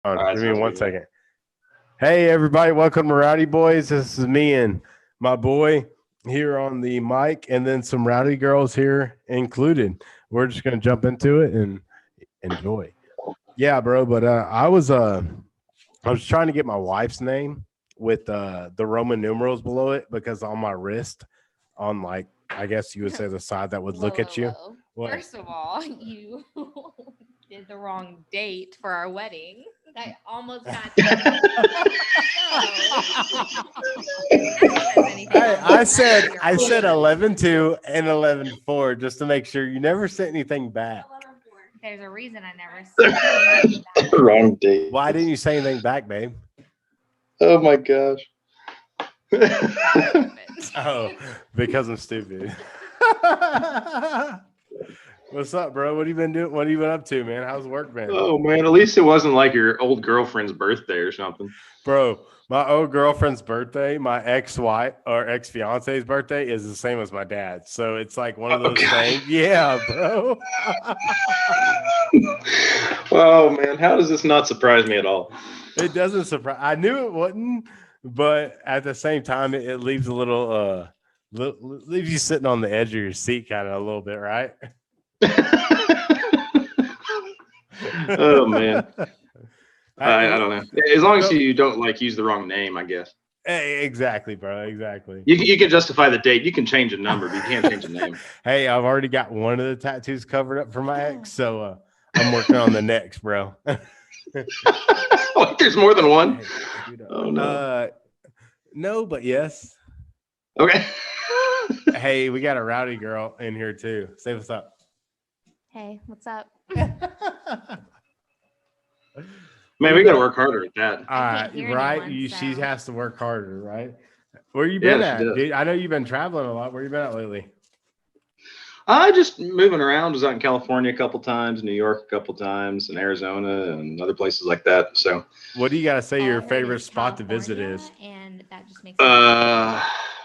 All right, Give me sounds one good. second. Hey, everybody. Welcome to Rowdy Boys. This is me and my boy here on the mic, and then some rowdy girls here included. We're just going to jump into it and enjoy. Yeah, bro. But I was trying to get my wife's name with the Roman numerals below it because on my wrist, on like, I guess you would say the side that would Whoa, look whoa, at you. whoa. What? First of all, you did the wrong date for our wedding. I almost got I said 11-2 and 11-4 just to make sure you never sent anything back. There's a reason I never said that. Wrong date. Why didn't you say anything back, babe? Oh my gosh. Oh, because I'm stupid. What's up, bro? What have you been doing? What have you been up to, man? How's work been? Oh man, at least it wasn't like your old girlfriend's birthday or something. Bro, my old girlfriend's birthday, my ex-wife or ex-fiance's birthday is the same as my dad's. So it's like one of those things. Yeah, bro. Oh man, how does this not surprise me at all? It doesn't surprise. I knew it wouldn't, but at the same time, it leaves a little leaves you sitting on the edge of your seat, kind of a little bit, right? Oh man, I don't know. As long as you don't like use the wrong name, I guess. Exactly, bro. Exactly. You can justify the date. You can change a number, but you can't change a name. Hey, I've already got one of the tattoos covered up for my ex, so I'm working on the next, bro. Like there's more than one. Oh no. No, but yes. Okay. Hey, we got a rowdy girl in here too. Say what's up. Hey, what's up? Man, we got to work harder at that. Right? She has to work harder, right? Where you been at, dude? I know you've been traveling a lot. Where you been at lately? I just moving around. Was out in California a couple times, New York a couple times, and Arizona and other places like that. So, what do you got to say your favorite spot to visit is? And that just makes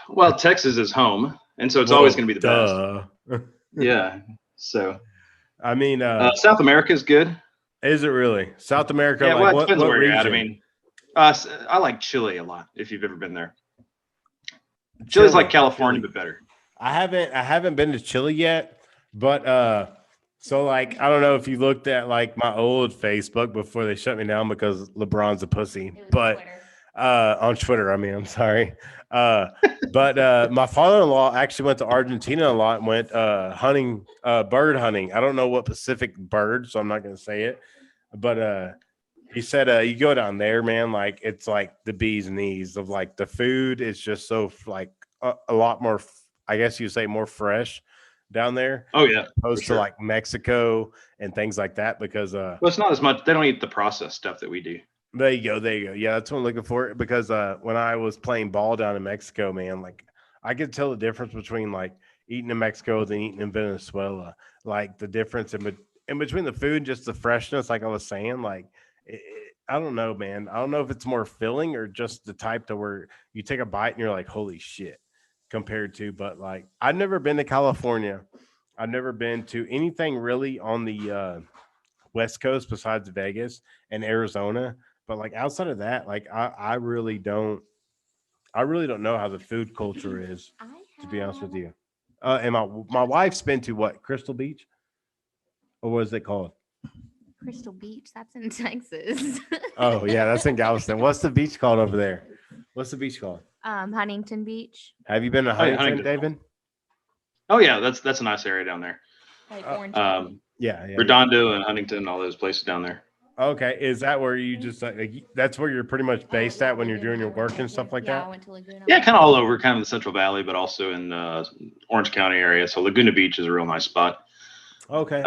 well, Texas is home, and so it's always going to be the best. Yeah. So, I mean, South America is good. Is it really? South America? Yeah, like, well, it depends where region? you're at. I mean, I like Chile a lot. If you've ever been there, Chile's like California, but better. I haven't been to Chile yet, but so like I don't know if you looked at like my old Facebook before they shut me down because LeBron's a pussy, but on Twitter, I mean, I'm sorry. But my father-in-law actually went to Argentina a lot and went hunting, bird hunting. I don't know what Pacific bird, so I'm not going to say it. But he said you go down there, man, like it's like the bee's knees of like the food is just so like a lot more, I guess you say more fresh down there. Oh yeah, opposed to like Mexico and things like that because well, it's not as much. They don't eat the processed stuff that we do. There you go. Yeah, that's what I'm looking for. Because when I was playing ball down in Mexico, man, like I could tell the difference between like eating in Mexico than eating in Venezuela. Like the difference in between the food, just the freshness. Like I was saying, like I don't know, man. I don't know if it's more filling or just the type to where you take a bite and you're like, holy shit, compared to. But like I've never been to California. I've never been to anything really on the West Coast besides Vegas and Arizona. But like outside of that, like I really don't know how the food culture is, to be honest with you. And my wife's been to what, Crystal Beach? Or what is it called? Crystal Beach, that's in Texas. Oh yeah, that's in Galveston. What's the beach called over there? What's the beach called? Huntington Beach. Have you been to Huntington, David? Oh yeah, that's a nice area down there. Like Orange yeah. Redondo and Huntington, all those places down there. Okay, is that where you just like that's where you're pretty much based at when you're doing your work and stuff like that? I went to Laguna. Yeah, kind of all over, kind of the Central Valley, but also in Orange County area. So Laguna Beach is a real nice spot. Okay.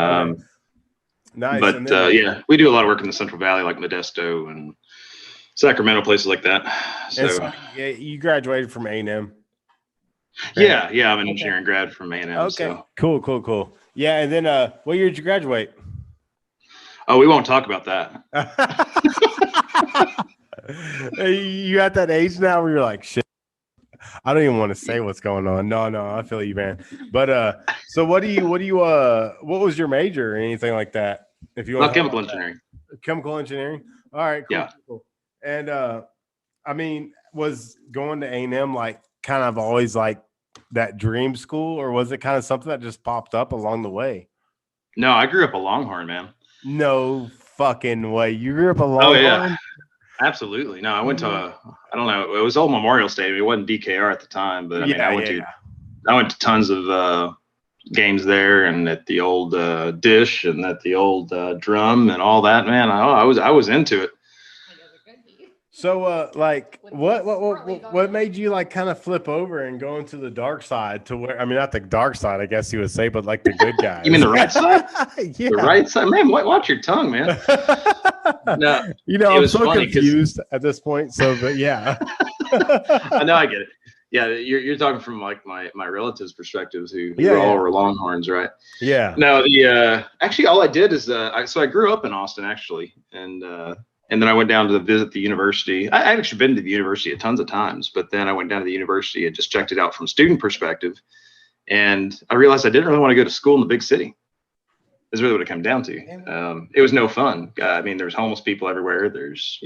Nice. But yeah, we do a lot of work in the Central Valley, like Modesto and Sacramento, places like that. So yeah, you graduated from A&M. Yeah, I'm an engineering grad from A&M. Okay, so. Cool. Yeah, and then what year did you graduate? Oh, we won't talk about that. You at that age now where you're like, shit, I don't even want to say what's going on. No, I feel you, man. But so what was your major or anything like that? If you want chemical engineering. Chemical engineering. All right, cool, Yeah. cool. And I mean, was going to A&M like kind of always like that dream school, or was it kind of something that just popped up along the way? No, I grew up a Longhorn, man. No fucking way. You grew up a Oh yeah, Longhorn? absolutely. No, I went to Mm, I don't know, it was Old Memorial Stadium. It wasn't DKR at the time, but I mean, yeah, yeah, I went to tons of games there, and at the old Dish, and at the old Drum, and all that. Man, I was into it. I guess it could be. So, like, With Swirly what going made you like kind of flip over and go into the dark side to where? I mean, not the dark side, I guess you would say, but like the good guys. You mean the right side? Yeah. The right side, man. Watch your tongue, man. No, You know, it I'm was so funny 'cause- confused at this point. So, but yeah. I know, I get it. Yeah, you're talking from like my relatives' perspectives who Yeah, all yeah. were Longhorns, right? Yeah. No, the actually all I did is I grew up in Austin actually, and then I went down to visit the university. I've actually been to the university tons of times, but then I went down to the university and just checked it out from a student perspective, and I realized I didn't really want to go to school in the big city. Is really what it came down to. It was no fun. I mean, there's homeless people everywhere. There's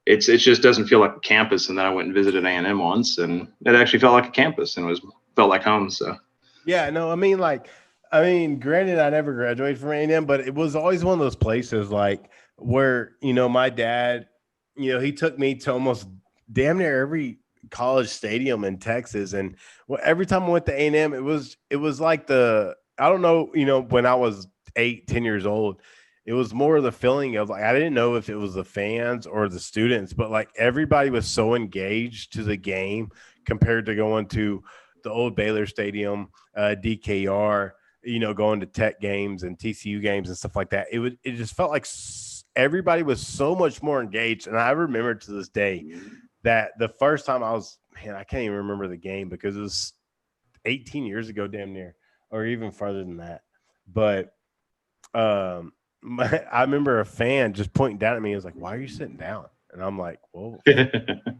it just doesn't feel like a campus. And then I went and visited A&M once, and it actually felt like a campus, and felt like home. So Yeah, no, I mean, granted, I never graduated from A&M, but it was always one of those places like where, my dad, he took me to almost damn near every college stadium in Texas. And every time I went to A&M, it was like I don't know, when I was 8, 10 years old, it was more of the feeling of like, I didn't know if it was the fans or the students, but like everybody was so engaged to the game compared to going to the old Baylor Stadium, DKR, going to Tech games and TCU games and stuff like that. It just felt like everybody was so much more engaged. And I remember to this day that the first time I can't even remember the game because it was 18 years ago, damn near, or even farther than that. But I remember a fan just pointing down at me. He was like, "Why are you sitting down?" And I'm like, "Whoa,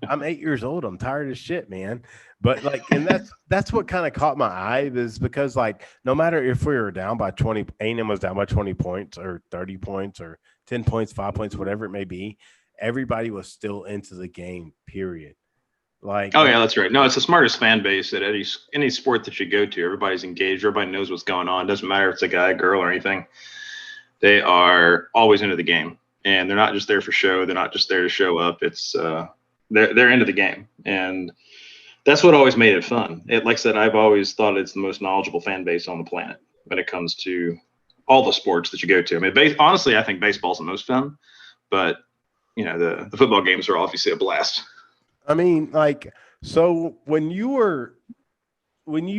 I'm 8 years old. I'm tired of shit, man." But like, and that's what kind of caught my eye is because like, no matter if we were down by 20, A&M was down by 20 points or 30 points or 10 points, 5 points, whatever it may be, everybody was still into the game, period. Like, oh yeah, that's right. No, it's the smartest fan base at any sport that you go to. Everybody's engaged. Everybody knows what's going on. It doesn't matter if it's a guy, girl, or anything. They are always into the game, and they're not just there for show. They're not just there to show up. It's they're into the game, and that's what always made it fun. Like I said, I've always thought it's the most knowledgeable fan base on the planet when it comes to all the sports that you go to. I mean, honestly, I think baseball's the most fun, but the football games are obviously a blast. I mean, like, so when you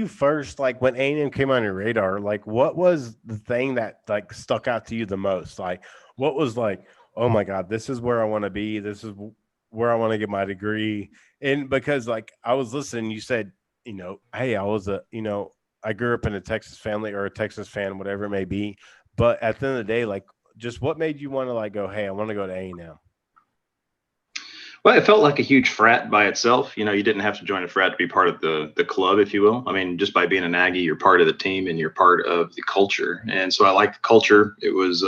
first like when A&M came on your radar, like what was the thing that like stuck out to you the most? Like what was like, oh my God, this is where I want to be. This is where I want to get my degree. And because like I was listening, you said, hey, I grew up in a Texas family or a Texas fan, whatever it may be. But at the end of the day, like just what made you want to like go, hey, I want to go to A&M? Well, it felt like a huge frat by itself. You didn't have to join a frat to be part of the club, if you will. I mean, just by being an Aggie, you're part of the team and you're part of the culture. And so I liked the culture. It was,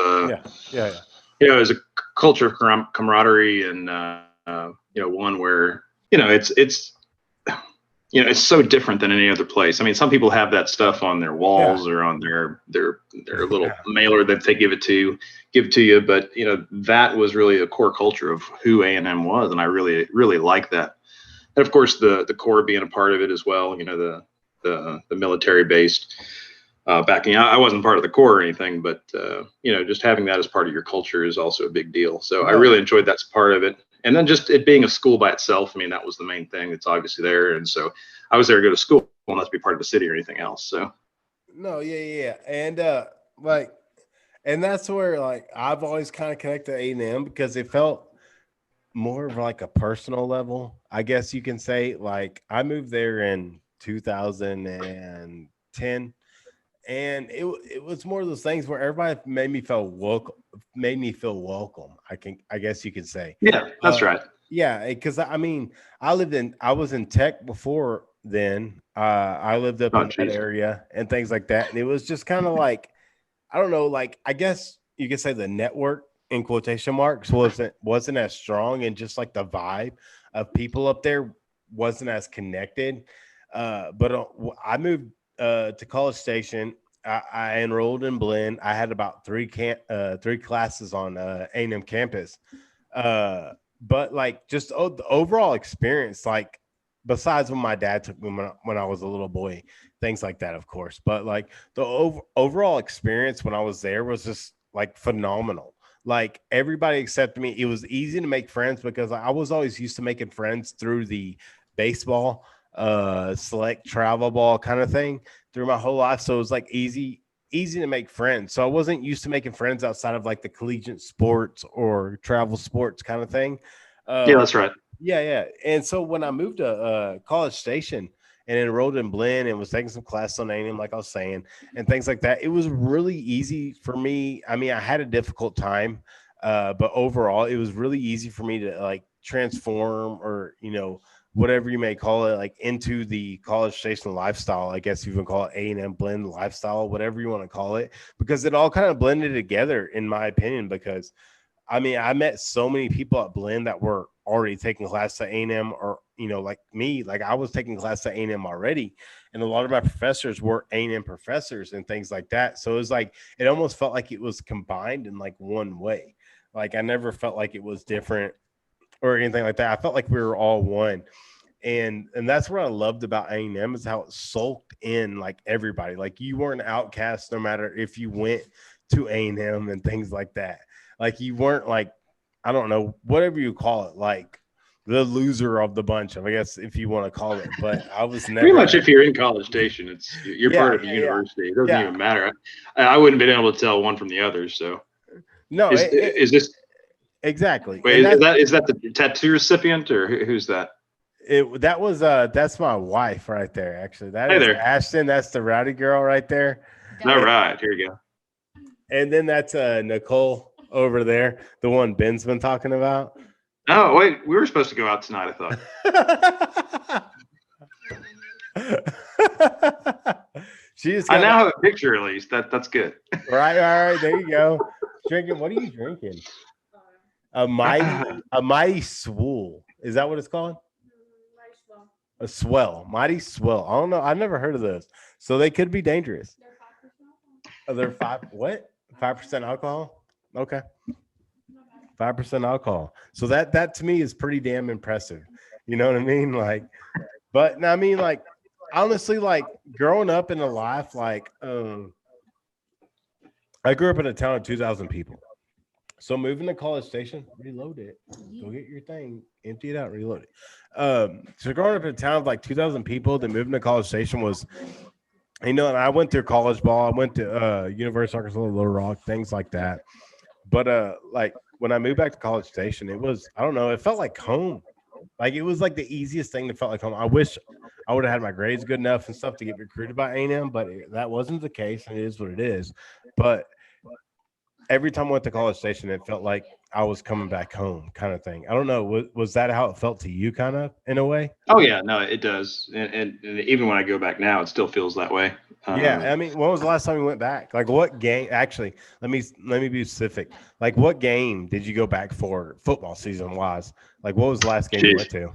Yeah. it was a culture of camaraderie and, one where, it's so different than any other place. I mean, some people have that stuff on their walls or on their little mailer that they give to you, but that was really a core culture of who A&M was, and I really really like that. And of course, the core being a part of it as well. The military based backing. I wasn't part of the core or anything, but just having that as part of your culture is also a big deal. So I really enjoyed that part of it. And then just it being a school by itself, I mean, that was the main thing. It's obviously there. And so I was there to go to school, not to be part of the city or anything else. So no, yeah. And and that's where like I've always kind of connected to A&M because it felt more of like a personal level, I guess you can say. Like I moved there in 2010, and it was more of those things where everybody made me feel welcome. I guess you could say. yeah, that's right. Yeah, because I mean, I was in tech before then. I lived up in that area and things like that, and it was just kind of like I don't know, like I guess you could say the network in quotation marks wasn't as strong, and just like the vibe of people up there wasn't as connected. But I moved to College Station. I enrolled in Blinn. I had about three classes on A&M campus. But like just the overall experience, like besides when my dad took me when I was a little boy, things like that, of course. But like the overall experience when I was there was just like phenomenal. Like everybody accepted me. It was easy to make friends because I was always used to making friends through the baseball, select travel ball kind of thing through my whole life. So it was like easy to make friends. So I wasn't used to making friends outside of like the collegiate sports or travel sports kind of thing. Yeah, that's right. Yeah. And so when I moved to College Station and enrolled in Blinn and was taking some classes on A&M, like I was saying, and things like that, it was really easy for me. I mean, I had a difficult time, but overall, it was really easy for me to like transform, or whatever you may call it, like into the College Station lifestyle. I guess you can call it A&M Blend lifestyle, whatever you want to call it, because it all kind of blended together, in my opinion. Because I mean, I met so many people at Blend that were already taking classes at A&M, or like me, like I was taking classes at A&M already, and a lot of my professors were A&M professors and things like that. So it was like it almost felt like it was combined in like one way. Like I never felt like it was different or anything like that. I felt like we were all one. And that's what I loved about A&M, is how it soaked in like everybody. Like you weren't an outcast no matter if you went to A&M and things like that. Like you weren't like, I don't know, whatever you call it, like the loser of the bunch, I guess, if you want to call it. But I was never pretty much, if you're in College Station, you're part of the university. It doesn't even matter. I wouldn't have been able to tell one from the other. So no, is this exactly? Wait, is that the tattoo recipient, or who's that? That's my wife right there. Actually, that is Ashton. That's the Rowdy girl right there. All right, here you go. And then that's Nicole over there, the one Ben's been talking about. Oh wait, we were supposed to go out tonight, I thought. I now have a picture, at least. That's good. Right, all right, there you go. Drinking. What are you drinking? A mighty swell. Is that what it's called? A swell, mighty swell. I don't know. I've never heard of those, so they could be dangerous. They're 5% alcohol. Okay, 5% alcohol. So that to me is pretty damn impressive. You know what I mean? Like, but I mean, like, honestly, like growing up in a life, like, I grew up in a town of 2,000 people. So moving to College Station, reload it. Go get your thing, empty it out, reload it. So growing up in a town of like 2,000 people, then moving to College Station was, and I went through college ball. I went to University of Arkansas, Little Rock, things like that. But like when I moved back to College Station, it was, I don't know, it felt like home. Like it was like the easiest thing that felt like home. I wish I would have had my grades good enough and stuff to get recruited by A&M, but that wasn't the case, and it is what it is. But every time I went to College Station, it felt like I was coming back home, kind of thing. I don't know. Was that how it felt to you, kind of, in a way? Oh yeah, no, it does. And even when I go back now, it still feels that way. Yeah, I mean, when was the last time you went back? Like, what game? Actually, let me be specific. Like, what game did you go back for, football season wise? Like, what was the last game you went to?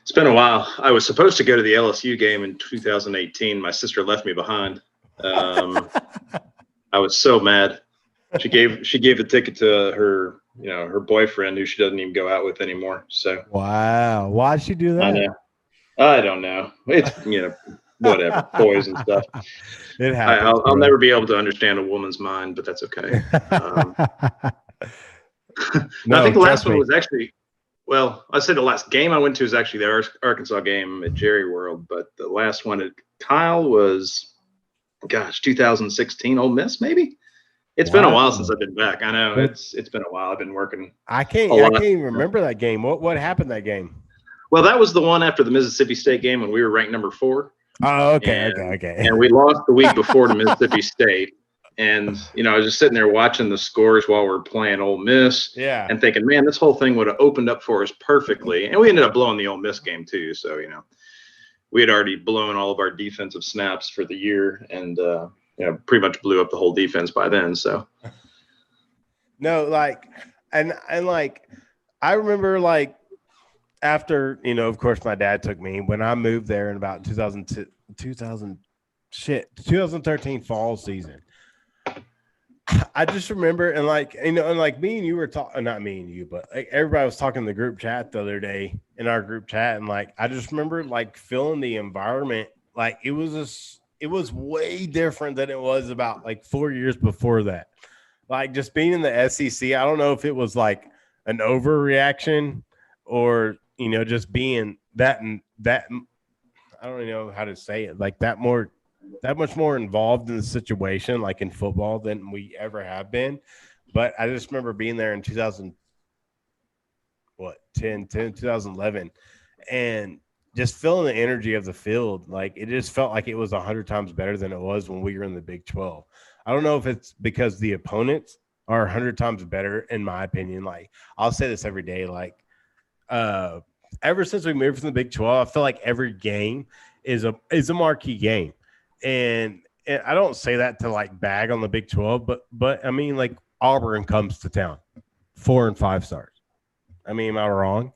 It's been a while. I was supposed to go to the LSU game in 2018. My sister left me behind. I was so mad. She gave the ticket to her boyfriend, who she doesn't even go out with anymore. So wow, why'd she do that? I don't know. It's whatever, boys and stuff. It happens. I'll never be able to understand a woman's mind, but that's okay. No, I think the last one was actually, well, I said the last game I went to is actually the Arkansas game at Jerry World, but the last one at Kyle was, 2016 Ole Miss, maybe. It's been a while since I've been back. I know it's been a while. I've been working. I can't even remember that game. What happened that game? Well, that was the one after the Mississippi State game when we were ranked number 4. Oh, okay. And we lost the week before to Mississippi State. And, I was just sitting there watching the scores while we were playing Ole Miss. Yeah. And thinking, man, this whole thing would have opened up for us perfectly. And we ended up blowing the Ole Miss game too. So, we had already blown all of our defensive snaps for the year, and pretty much blew up the whole defense by then. So No, like, and like, I remember like after, of course, my dad took me when I moved there in about 2013 fall season. I just remember, and like, and like me and you were talking, not me and you, but like everybody was talking in the group chat the other day in our group chat. And like, I just remember like feeling the environment. Like it was way different than it was about like 4 years before that. Like just being in the SEC, I don't know if it was like an overreaction or, just being that and that. I don't even know how to say it, like that much more involved in the situation, like in football, than we ever have been. But I just remember being there in 2011, and just feeling the energy of the field. Like it just felt like it was 100 times better than it was when we were in the Big 12. I don't know if it's because the opponents are 100 times better, in my opinion. Like I'll say this every day, like ever since we moved from the Big 12, I feel like every game is a marquee game. And I don't say that to like bag on the Big 12, but I mean, like Auburn comes to town, 4 and 5 stars. I mean, am I wrong?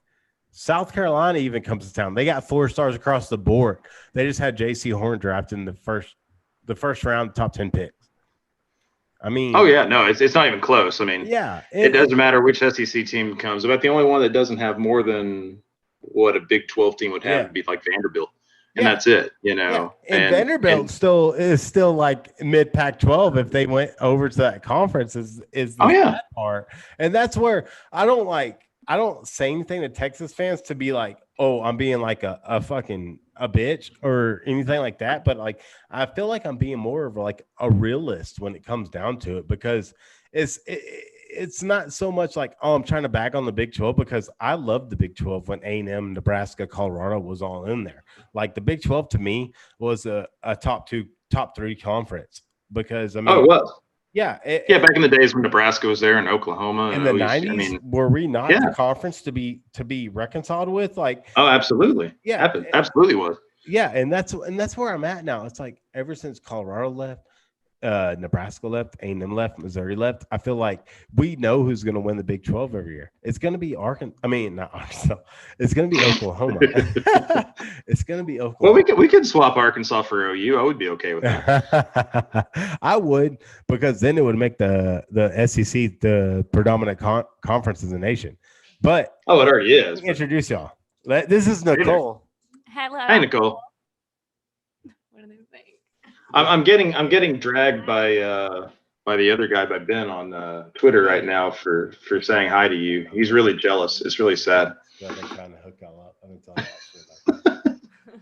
South Carolina even comes to town. They got 4 stars across the board. They just had J.C. Horn drafted in the first round, top 10 picks. I mean, oh yeah, no, it's not even close. I mean, yeah, it doesn't matter which SEC team comes. But the only one that doesn't have more than what a Big 12 team would have would be like Vanderbilt. And that's it, Yeah. And Vanderbilt is still like mid Pac-12 if they went over to that conference is the bad part. And that's where I don't say anything to Texas fans to be like, oh, I'm being like a fucking a bitch or anything like that. But like I feel like I'm being more of like a realist when it comes down to it, because it's not so much like, oh, I'm trying to back on the Big 12, because I loved the Big 12 when A&M, Nebraska, Colorado was all in there. Like the Big 12 to me was a top 3 conference, because I mean, it was. Yeah. Back in the days when Nebraska was there and Oklahoma in the 90s, were we not the conference to be reconciled with? Like, oh, absolutely. Yeah. Absolutely was. Yeah. And that's where I'm at now. It's like ever since Colorado left, Nebraska left, A&M left, Missouri left, I feel like we know who's going to win the Big 12 every year. It's going to be Arkansas. I mean, not Arkansas. It's going to be Oklahoma. It's going to be Oklahoma. Well, we could swap Arkansas for OU. I would be okay with that. I would, because then it would make the SEC the predominant conference in the nation. But it already is. Introduce y'all. This is Nicole. Hello. Hey, Nicole. What do they think? I'm getting dragged by the other guy, by Ben, on Twitter right now for saying hi to you. He's really jealous. It's really sad. Yeah, I've been trying to hook y'all up. I've been talking about shit.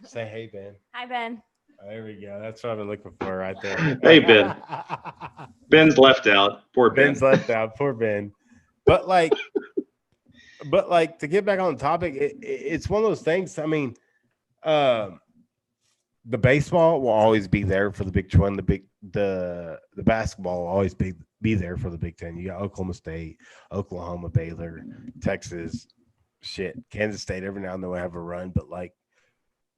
Say hey, Ben. Hi, Ben. There we go. That's what I've been looking for right there. Hey, Ben. Ben's left out. Poor Ben. Ben's left out. Poor Ben. But like to get back on the topic, it's one of those things. I mean, the baseball will always be there for the Big 12. The basketball will always be there for the Big 10. You got Oklahoma State, Oklahoma, Baylor, Texas, Kansas State. Every now and then we have a run, but like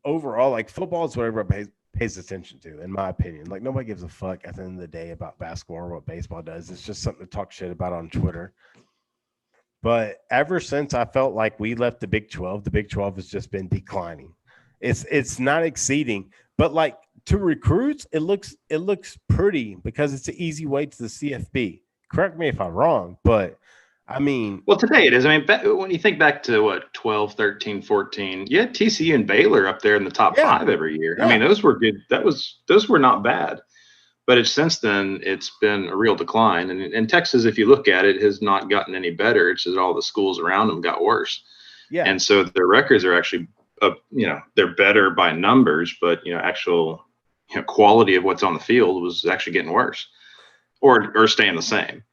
overall, like football is what everybody pays attention to, in my opinion. Like nobody gives a fuck at the end of the day about basketball or what baseball does. It's just something to talk shit about on Twitter. But ever since I felt like we left the Big 12 has just been declining. It's not exceeding, but like to recruits, it looks pretty, because it's an easy way to the CFB. Correct me if I'm wrong, but I mean, well, today it is. I mean, when you think back to what 12, 13, 14, you had TCU and Baylor up there in the top 5 every year. Yeah. I mean, those were good. Those were not bad. But since then, it's been a real decline. And Texas, if you look at it, has not gotten any better. It's just all the schools around them got worse. Yeah. And so their records are actually, they're better by numbers, but, actual quality of what's on the field was actually getting worse or staying the same.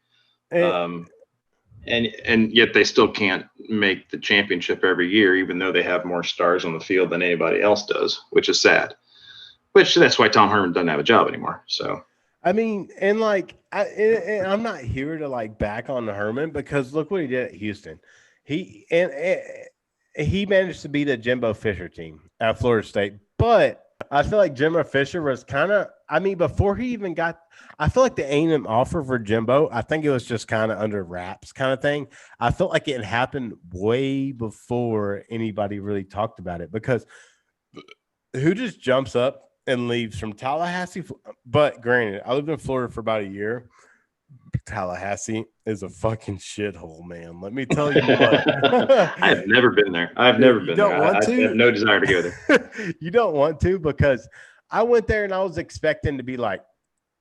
And yet they still can't make the championship every year, even though they have more stars on the field than anybody else does, which is sad. Which that's why Tom Herman doesn't have a job anymore. So, I mean, and like, I'm not here to like back on Herman, because look what he did at Houston. He managed to beat a Jimbo Fisher team at Florida State, but I feel like Jimbo Fisher was kind of I mean, before he even got, I feel like the A&M offer for Jimbo, I think it was just kind of under wraps kind of thing. I felt like it happened way before anybody really talked about it, because who just jumps up and leaves from Tallahassee? But granted, I lived in Florida for about a year. Tallahassee is a fucking shithole, man. Let me tell you what. I've never been there. I've never been there. I have no desire to go there. You don't want to, because I went there and I was expecting to be like,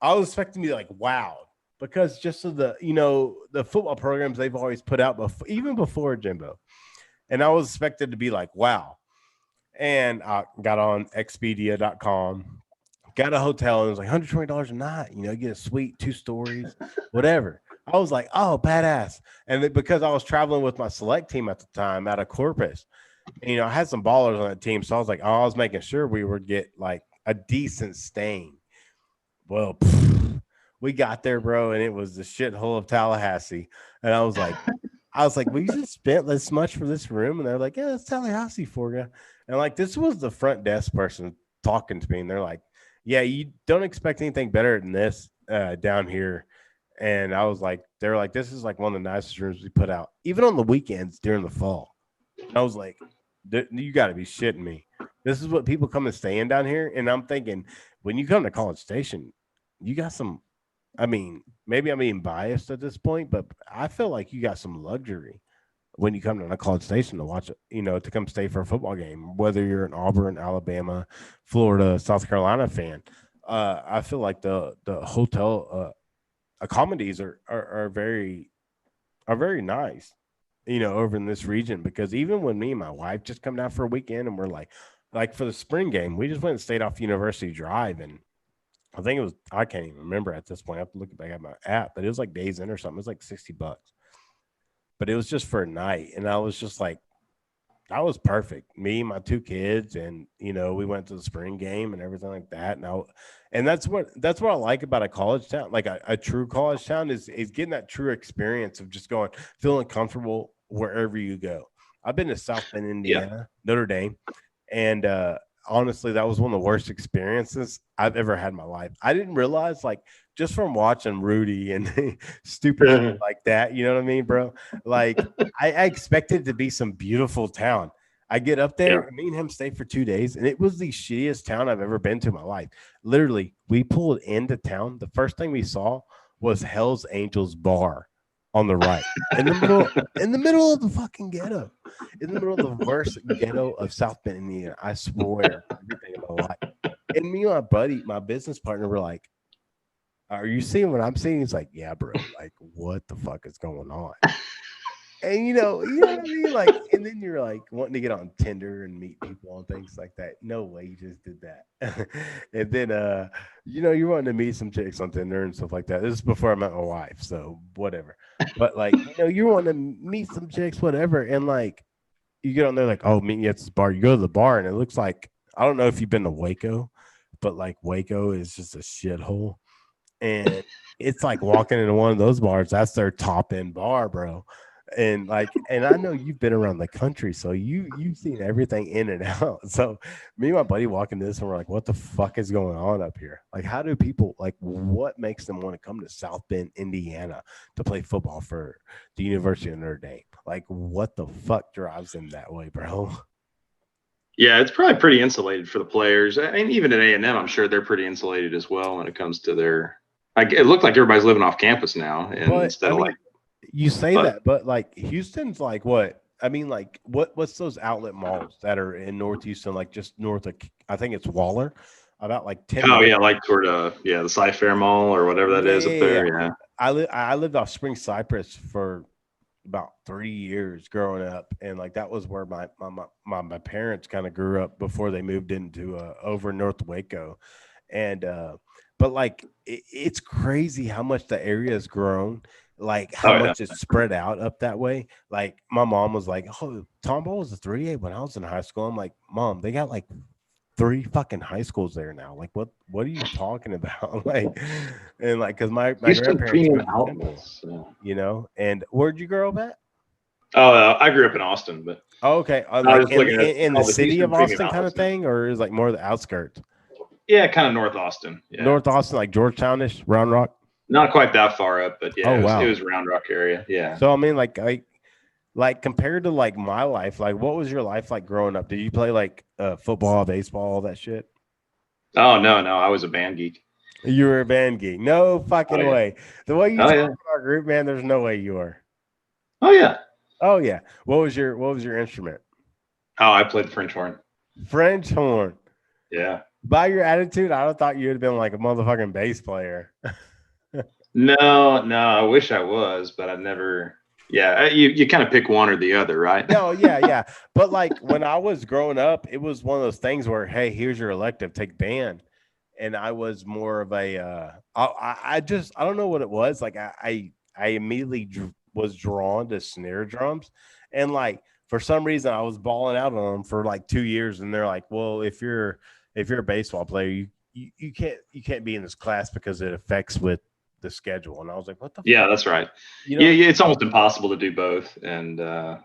wow, because just of the, the football programs they've always put out even before Jimbo. And I was expected to be like, wow. And I got on Expedia.com, got a hotel, and it was like $120 a night. Get a suite, 2 stories, whatever. I was like, oh, badass. And because I was traveling with my select team at the time out of Corpus, and, I had some ballers on that team. So I was like, oh, I was making sure we would get like a decent staying. Well, we got there, bro, and it was the shithole of Tallahassee. And I was like, we just spent this much for this room. And they're like, yeah, it's Tallahassee for you. And like, this was the front desk person talking to me. And they're like, yeah, you don't expect anything better than this down here. And I was like, they're like, this is like one of the nicest rooms we put out, even on the weekends during the fall. And I was like, you got to be shitting me. This is what people come and stay in down here. And I'm thinking, when you come to College Station, you got some, I mean, maybe I'm being biased at this point, but I feel like you got some luxury when you come to a College Station to watch, to come stay for a football game, whether you're an Auburn, Alabama, Florida, South Carolina fan. I feel like the hotel accommodations are very nice, over in this region, because even when me and my wife just come down for a weekend and we're like for the spring game, we just went and stayed off University Drive, and I think it was, I can't even remember at this point. I have to look back at my app, but it was like Days Inn or something. It was like $60. But it was just for a night. And I was just like, that was perfect. Me, my 2 kids, and we went to the spring game and everything like that. And that's what I like about a college town, like a true college town, is getting that true experience of just feeling comfortable wherever you go. I've been to South Bend, Indiana, Notre Dame, and honestly, that was one of the worst experiences I've ever had in my life. I didn't realize, like, just from watching Rudy and stupid shit like that, you know what I mean, bro? Like, I expected it to be some beautiful town. I get up there, and me and him stay for 2 days, and it was the shittiest town I've ever been to in my life. Literally, we pulled into town. The first thing we saw was Hell's Angels Bar on the right, in the middle of the fucking ghetto, in the middle of the worst ghetto of South Bend, Indiana. I swear, everything in my life. And me and my buddy, my business partner, were like, "Are you seeing what I'm seeing?" He's like, "Yeah, bro. Like, what the fuck is going on?" And you know what I mean? Like, and then you're like wanting to get on Tinder and meet people and things like that. No way you just did that. And then you're wanting to meet some chicks on Tinder and stuff like that. This is before I met my wife, so whatever. But like, you want to meet some chicks, whatever, and like you get on there like, oh, meet me at this bar. You go to the bar and it looks like, I don't know if you've been to Waco, but like Waco is just a shithole. And it's like walking into one of those bars, that's their top end bar, bro. And like, and I know you've been around the country, so you've seen everything in and out. So me and my buddy walk into this and we're like, what the fuck is going on up here? Like, how do people, like, what makes them want to come to South Bend, Indiana to play football for the University of Notre Dame? Like, what the fuck drives them that way, bro? Yeah, it's probably pretty insulated for the players. I mean, even at A&M, I'm sure they're pretty insulated as well when it comes to their, like, it looked like everybody's living off campus now, and instead of like, you say that, but like Houston's like what? I mean, like what's those outlet malls that are in North Houston, like just north of, I think it's Waller, about like 10 oh minutes. yeah, like toward the Cy-Fair Mall or whatever that is up there. Yeah. I lived off Spring Cypress for about 3 years growing up, and like that was where my parents kind of grew up before they moved into over North Waco. And but like it's crazy how much the area has grown, like how much it's spread out up that way. Like my mom was like, oh, Tomball was a 3A when I was in high school. I'm like, Mom, they got like 3 fucking high schools there now. Like, what are you talking about? Like, and like, because my grandparents moved to Temple, and where'd you grow up at? Oh, I grew up in Austin, but okay, like in the city of Austin kind of thing, or is like more of the outskirts? Yeah, kind of North Austin. Yeah. North Austin, like Georgetownish, Round Rock. Not quite that far up, but yeah, Oh, wow. it was Round Rock area. Yeah. So I mean, like compared to like my life, like what was your life like growing up? Did you play like football, baseball, all that shit? Oh no, I was a band geek. You were a band geek. No fucking Oh, yeah. way. The way you Oh talk yeah. about our group, man, there's no way you are. Oh yeah. Oh yeah. What was your instrument? Oh, I played the French horn. French horn. Yeah. By your attitude, I would have thought you would have been like a motherfucking bass player. No, I wish I was, but I never. Yeah, you kind of pick one or the other, right? No, yeah. But like when I was growing up, it was one of those things where, hey, here's your elective, take band. And I was more of a, I don't know what it was. Like I immediately was drawn to snare drums, and like for some reason I was balling out on them for like 2 years, and they're like, well, if you're a baseball player, you can't be in this class because it affects with the schedule. And I was like, what the Yeah, fuck? that's right. You know, Yeah, it's almost impossible to do both, and it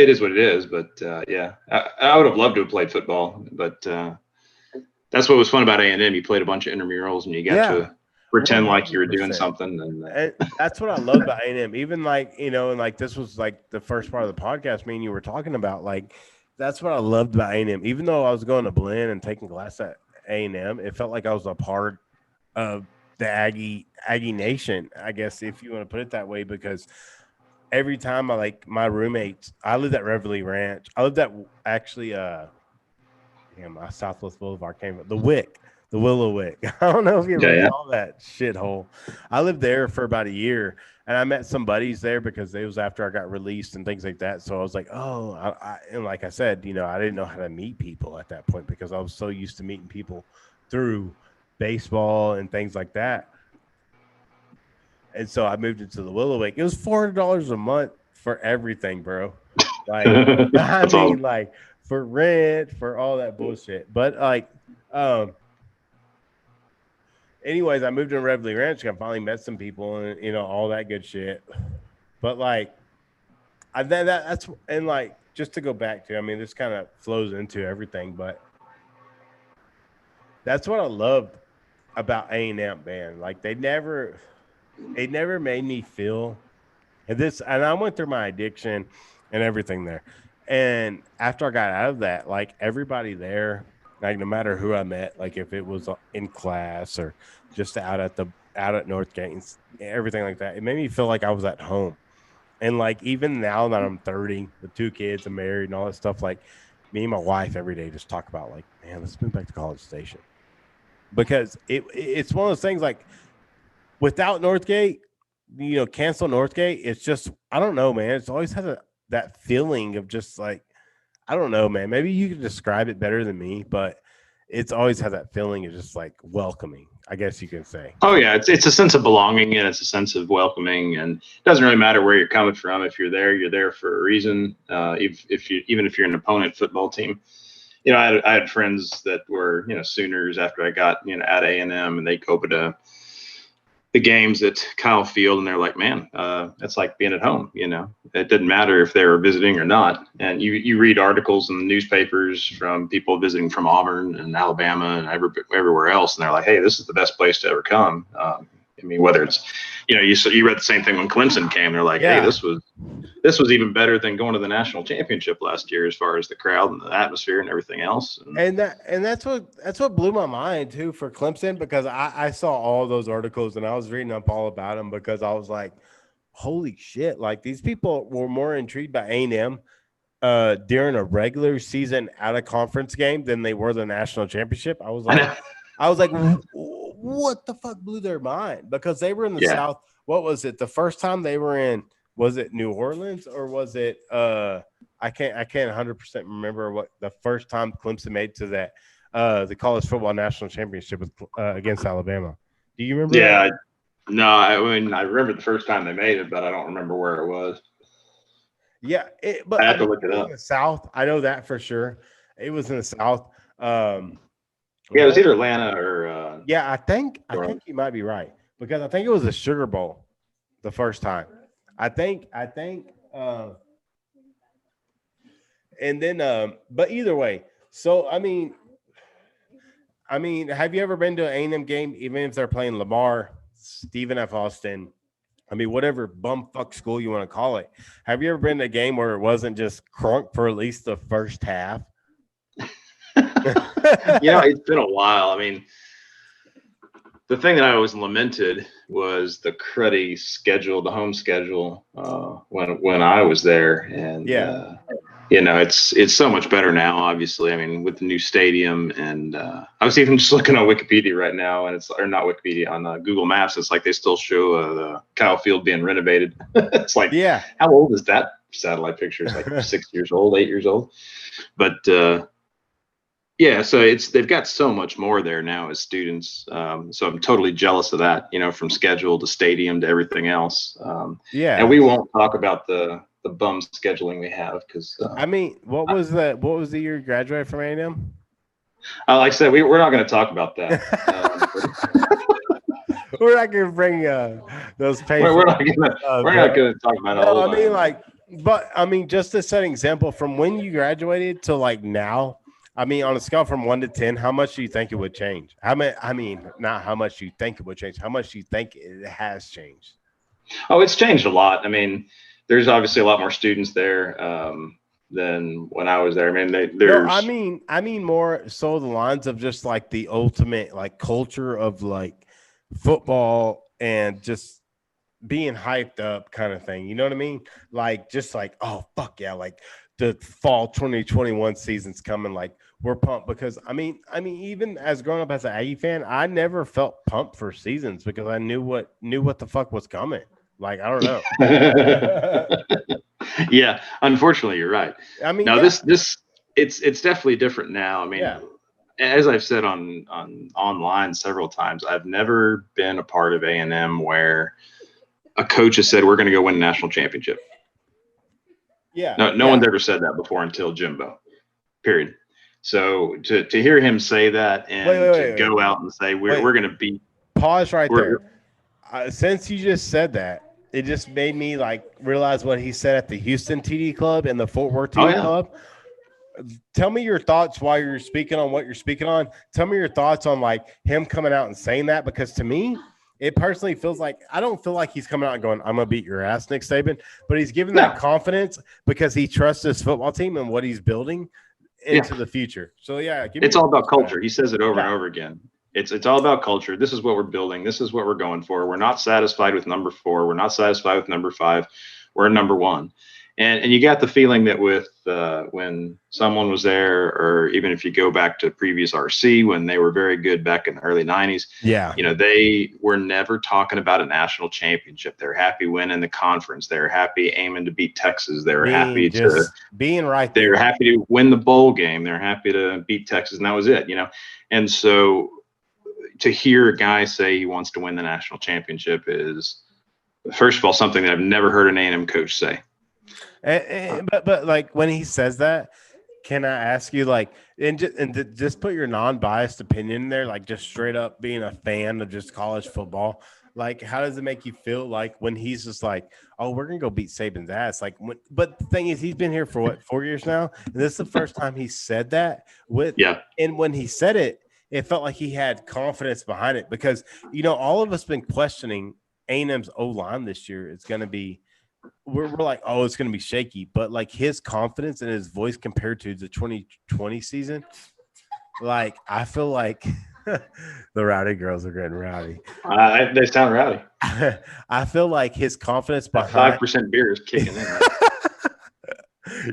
is what it is. But yeah, I would have loved to have played football, but that's what was fun about A&M. You played a bunch of intramurals, and you got to pretend like you were doing 100%. something. And that's what I love about A&M. Even like, and like this was like the first part of the podcast me and you were talking about, like that's what I loved about A&M. Even though I was going to Blinn and taking class at A&M, it felt like I was a part of the Aggie Nation, I guess, if you want to put it that way, because every time my roommates, I lived at Reveille Ranch. I lived at actually my Southwest Boulevard came the Wick, the Willow Wick. I don't know if you ever saw that shithole. I lived there for about a year, and I met some buddies there because it was after I got released and things like that. So I was like, oh, and like I said, I didn't know how to meet people at that point because I was so used to meeting people through baseball and things like that. And so I moved into the Willow Wick. It was $400 a month for everything, bro. Like, I mean, awesome. Like for rent, for all that bullshit. But like, anyways, I moved to Reveille Ranch. I finally met some people and all that good shit. But like, that's and like just to go back to, I mean, this kind of flows into everything, but that's what I loved about A&M band. Like it never made me feel and I went through my addiction and everything there. And after I got out of that, like everybody there, like no matter who I met, like if it was in class or just out at Northgate and everything like that, it made me feel like I was at home. And like even now that I'm 30 with 2 kids and married and all that stuff, like me and my wife every day just talk about like, man, let's move back to College Station. Because it's one of those things like without Northgate, cancel Northgate. It's just, I don't know, man. It's always had that feeling of just like, I don't know, man. Maybe you can describe it better than me, but it's always had that feeling of just like welcoming, I guess you can say. Oh yeah, it's a sense of belonging and it's a sense of welcoming, and it doesn't really matter where you're coming from. If you're there for a reason. Even if you're an opponent football team. I had friends that were, Sooners after I got, at A&M, and they go to the games at Kyle Field, and they're like, man, it's like being at home. It didn't matter if they were visiting or not. And you read articles in the newspapers from people visiting from Auburn and Alabama and everywhere else, and they're like, hey, this is the best place to ever come. I mean, whether it's, you read the same thing when Clemson came. They're like, hey, this was even better than going to the national championship last year as far as the crowd and the atmosphere and everything else. And that's what blew my mind too for Clemson, because I saw all those articles and I was reading up all about them because I was like, holy shit! Like these people were more intrigued by A&M during a regular season out of conference game than they were the national championship. I was like, what the fuck blew their mind? Because they were in the South. What was it? The first time they were in, was it New Orleans or was it I can't 100% remember what the first time Clemson made to that the college football national championship against Alabama. Do you remember? Yeah, no, I remember the first time they made it, but I don't remember where it was. Yeah, but I have to look it up. In the South, I know that for sure. It was in the South. Yeah, it was either Atlanta or. I think you might be right, because I think it was a Sugar Bowl the first time. I think. And then, but either way, so I mean, I mean, have you ever been to an A&M game, even if they're playing Lamar, Stephen F. Austin? I mean, whatever bumfuck school you want to call it. Have you ever been to a game where it wasn't just crunk for at least the first half? It's been a while. I mean, the thing that I always lamented was the cruddy schedule, the home schedule, when I was there, and it's so much better now. Obviously, I mean, with the new stadium, and I was even just looking on Wikipedia right now, and or not Wikipedia, on Google Maps. It's like they still show the Kyle Field being renovated. It's like, how old is that satellite picture? It's like 6 years old, 8 years old, but. So they've got so much more there now as students. So I'm totally jealous of that, from schedule to stadium to everything else. And we won't talk about the bum scheduling we have because I mean, what was the year you graduated from A&M? Like I said, we're not going to talk about that. We're not going to bring those pages. We're not going to talk about it. No, I mean, just to set an example from when you graduated to like now. I mean, on a scale from 1 to 10, how much do you think it would change? Not how much you think it would change. How much do you think it has changed? Oh, it's changed a lot. I mean, there's obviously a lot more students there than when I was there. I mean, I mean more so the lines of just like the ultimate like culture of like football and just being hyped up kind of thing. You know what I mean? Like just like, oh fuck yeah, like the fall 2021 season's coming. Like we're pumped because I mean, even as growing up as an Aggie fan, I never felt pumped for seasons because I knew what the fuck was coming. Like, I don't know. Yeah, unfortunately, you're right. I mean, now it's definitely different now. I mean, as I've said on online several times, I've never been a part of A&M where a coach has said we're going to go win a national championship. No one's ever said that before until Jimbo. Period. So to hear him say that and go out and say we're going to beat. Pause right there. Since you just said that, it just made me like realize what he said at the Houston TD Club and the Fort Worth TD Club. Tell me your thoughts while you're speaking on what you're speaking on. Tell me your thoughts on like him coming out and saying that, because to me, it personally feels like I don't feel like he's coming out and going, I'm going to beat your ass, Nick Saban, but he's giving that confidence because he trusts his football team and what he's building into the future. So it's all about culture. He says it over and over again. It's all about culture. This is what we're building. This is what we're going for. We're not satisfied with number 4. We're not satisfied with number 5. We're number 1. And you got the feeling that with when someone was there, or even if you go back to previous RC when they were very good back in the early 90s, they were never talking about a national championship. They're happy winning the conference. They're happy aiming to beat Texas. They're happy to being right. They're happy to win the bowl game. They're happy to beat Texas, and that was it. And so to hear a guy say he wants to win the national championship is, first of all, something that I've never heard an A&M coach say. But like when he says that, can I ask you like, and just put your non-biased opinion in there, like just straight up being a fan of just college football, like how does it make you feel like when he's just like, oh, we're gonna go beat Saban's ass? Like, but the thing is, he's been here for what, 4 years now, and this is the first time he said that and when he said it, it felt like he had confidence behind it, because all of us been questioning A&M's O-line this year. It's gonna be. We're like, oh, it's going to be shaky. But, like, his confidence and his voice compared to the 2020 season, like, I feel like the Rowdy girls are getting rowdy. They sound rowdy. I feel like his confidence behind 5% beer is kicking in.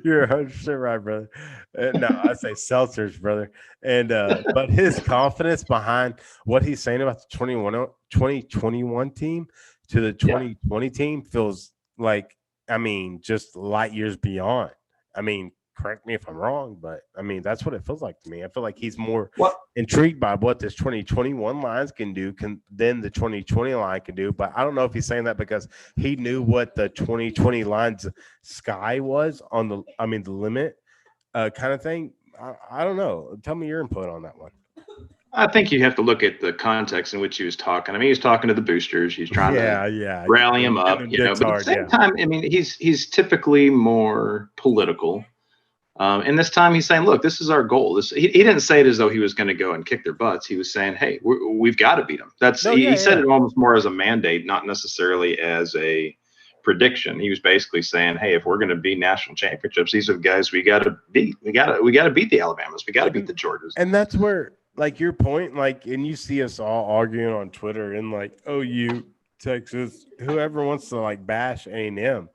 You're 100% right, brother. No, I say seltzers, brother. And but his confidence behind what he's saying about the 2021 team to the 2020 team feels like, I mean, just light years beyond. I mean, correct me if I'm wrong, but I mean, that's what it feels like to me. I feel like he's more intrigued by what this 2021 lines can do than the 2020 line can do. But I don't know if he's saying that because he knew what the 2020 lines sky was on the limit kind of thing. I don't know. Tell me your input on that one. I think you have to look at the context in which he was talking. I mean, he's talking to the boosters. He's trying to rally them up, but at the same time, I mean, he's typically more political. And this time he's saying, look, this is our goal. He didn't say it as though he was going to go and kick their butts. He was saying, hey, we've got to beat them. He said it almost more as a mandate, not necessarily as a prediction. He was basically saying, hey, if we're going to be national championships, these are the guys we got to beat. We got to beat the Alabamas. We got to beat the Georgias. And that's where, like, your point, like, and you see us all arguing on Twitter and like, OU, Texas, whoever wants to like bash A&M.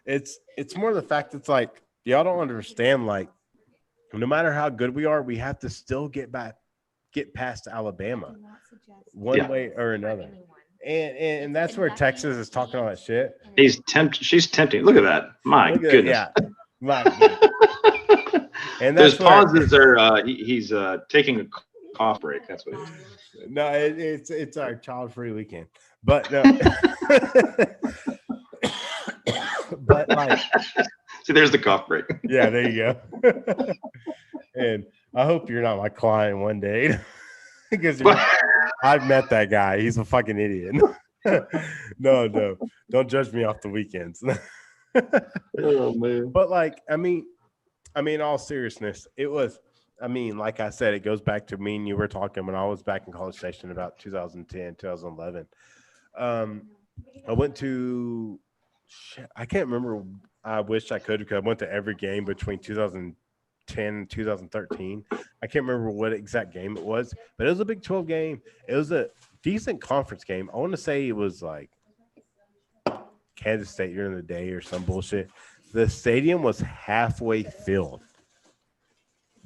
It's more the fact it's like, y'all don't understand, like, no matter how good we are, we have to still get past Alabama one way or another. And that's where Texas is talking all that shit. She's tempting. Look at that. My goodness. And those pauses are he's taking a cough break. That's what it is. No, it's our child-free weekend. But no. But like, see, there's the cough break. Yeah, there you go. And I hope you're not my client one day, because I've met that guy. He's a fucking idiot. No, don't judge me off the weekends. Oh man. But like, I mean, all seriousness, it was. I mean, like I said, it goes back to me and you were talking when I was back in College Station about 2010, 2011. I went to. I can't remember. I wish I could, because I went to every game between 2010 and 2013. I can't remember what exact game it was, but it was a Big 12 game. It was a decent conference game. I want to say it was like Kansas State during the day or some bullshit. The stadium was halfway filled.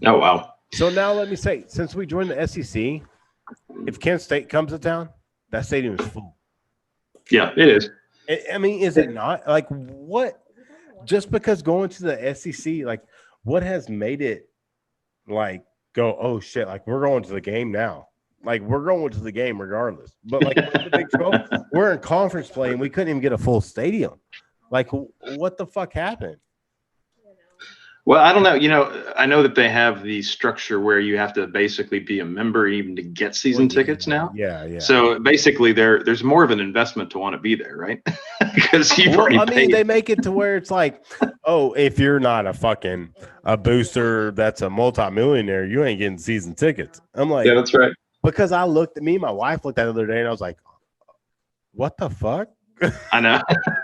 Oh, wow. So now let me say, since we joined the SEC, if Kansas State comes to town, that stadium is full. Yeah, it is. I mean, is it not? Like, what? Just because going to the SEC, like, what has made it, like, go, oh, shit, like, we're going to the game now. Like, we're going to the game regardless. But, like, the Big 12, we're in conference play, and we couldn't even get a full stadium. Like, what the fuck happened? Well, I don't know. You know, I know that they have the structure where you have to basically be a member even to get season tickets now. Yeah. So basically, there's more of an investment to want to be there, right? Because you've already paid. I mean, they make it to where it's like, oh, if you're not a booster that's a multimillionaire, you ain't getting season tickets. I'm like, yeah, that's right. Because me and my wife looked at it the other day, and I was like, what the fuck? I know.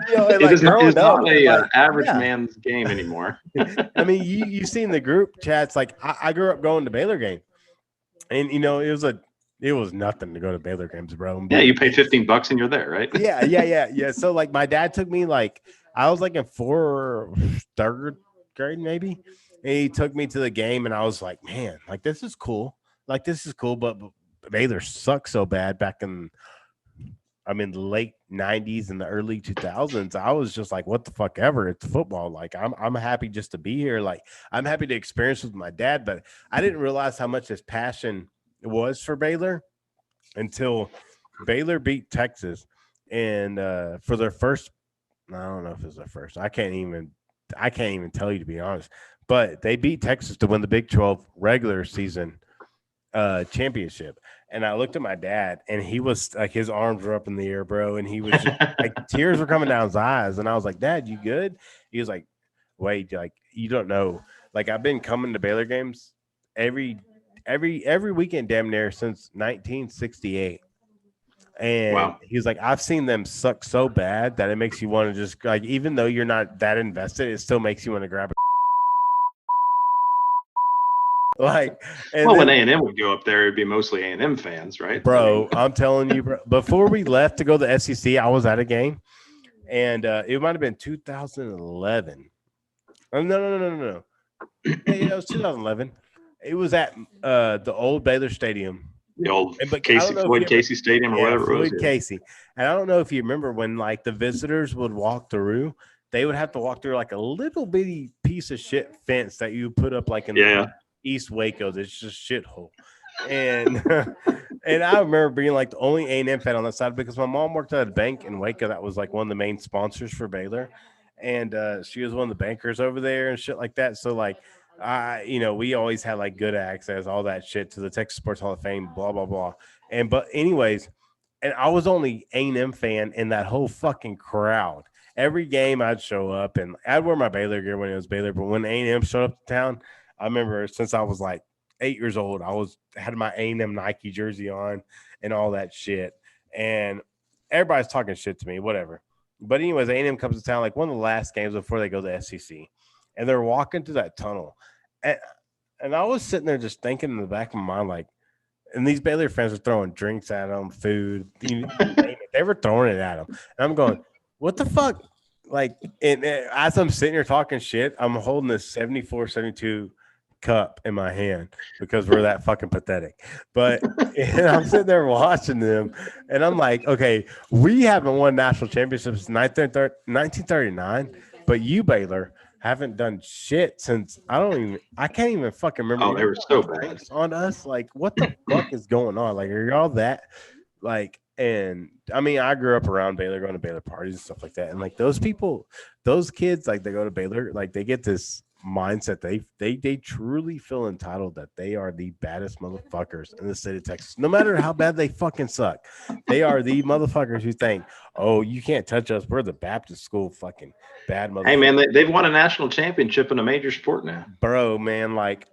You know, it's not an average man's game anymore. I mean, you seen the group chats. Like, I grew up going to Baylor game, and you know, it was nothing to go to Baylor games, bro. Yeah, you pay $15 and you're there, right? Yeah. So like, my dad took me, like, I was like in third grade maybe, and he took me to the game, and I was like, man, like, this is cool. Like, this is cool, but Baylor sucked so bad back in. The late 90s and the early 2000s. I was just like, what the fuck ever. It's football. Like, I'm happy just to be here. Like, I'm happy to experience with my dad, but I didn't realize how much his passion was for Baylor until Baylor beat Texas. And for their first, I don't know if it was their first. I can't even tell you, to be honest. But they beat Texas to win the Big 12 regular season championship. And I looked at my dad, and he was like, his arms were up in the air, bro. And he was just, like, tears were coming down his eyes. And I was like, Dad, you good? He was like, wait, like, you don't know. Like, I've been coming to Baylor games every weekend damn near since 1968. And wow. He was like, I've seen them suck so bad that it makes you want to just, like, even though you're not that invested, it still makes you want to grab a like, when A&M would go up there, it'd be mostly A&M fans, right? Bro, I'm telling you, bro, before we left to go to the SEC, I was at a game, and it might have been 2011. Oh, no. Yeah, it was 2011. It was at the old Baylor Stadium. The old Floyd Casey Stadium or whatever it was. Floyd Casey. And I don't know if you remember when, like, the visitors would walk through, they would have to walk through, like, a little bitty piece of shit fence that you put up, like, in the East Waco. It's just shithole. And and I remember being like the only A&M fan on that side, because my mom worked at a bank in Waco that was like one of the main sponsors for Baylor, and she was one of the bankers over there and shit like that. So like, we always had like good access, all that shit, to the Texas Sports Hall of Fame, blah blah blah. But anyways, and I was only A&M fan in that whole fucking crowd. every game I'd show up and I'd wear my Baylor gear when it was Baylor. But when A&M showed up to town, I remember since I was like 8 years old, had my A&M Nike jersey on and all that shit. And everybody's talking shit to me, whatever. But anyways, A&M comes to town like one of the last games before they go to the SEC. And they're walking through that tunnel. And I was sitting there just thinking in the back of my mind, like, and these Baylor fans are throwing drinks at them, food, you name it. They were throwing it at them. And I'm going, what the fuck? Like, and as I'm sitting here talking shit, I'm holding this 74-72 cup in my hand because we're that fucking pathetic. But and I'm sitting there watching them, and I'm like, okay, we haven't won national championships since 1939, but you, Baylor, haven't done shit since I can't even fucking remember. Oh, they were so bad on us. Like, what the fuck is going on? Like, are y'all that like? And I mean, I grew up around Baylor, going to Baylor parties and stuff like that. And like those people, those kids, like they go to Baylor, like they get this mindset. They truly feel entitled that they are the baddest motherfuckers in the state of Texas. No matter how bad they fucking suck, they are the motherfuckers who think, oh, you can't touch us. We're the Baptist school fucking bad motherfuckers. Hey man, they've won a national championship in a major sport now. Bro, man, like,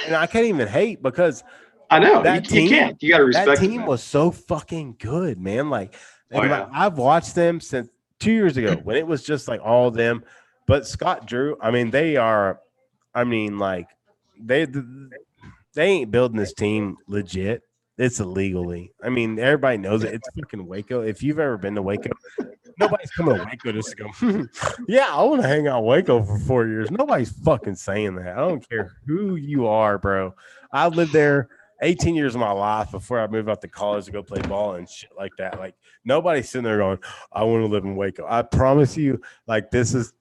and I can't even hate because I know that you can't. You got to respect that team. Was so fucking good, man. Like, I've watched them since 2 years ago when it was just like all of them. But Scott Drew, I mean, they are. I mean, like they ain't building this team legit. It's illegally. I mean, everybody knows it. It's fucking Waco. If you've ever been to Waco, nobody's coming to Waco just to go, yeah, I want to hang out in Waco for 4 years. Nobody's fucking saying that. I don't care who you are, bro. I lived there 18 years of my life before I moved out to college to go play ball and shit like that. Like, nobody's sitting there going, I want to live in Waco. I promise you, like,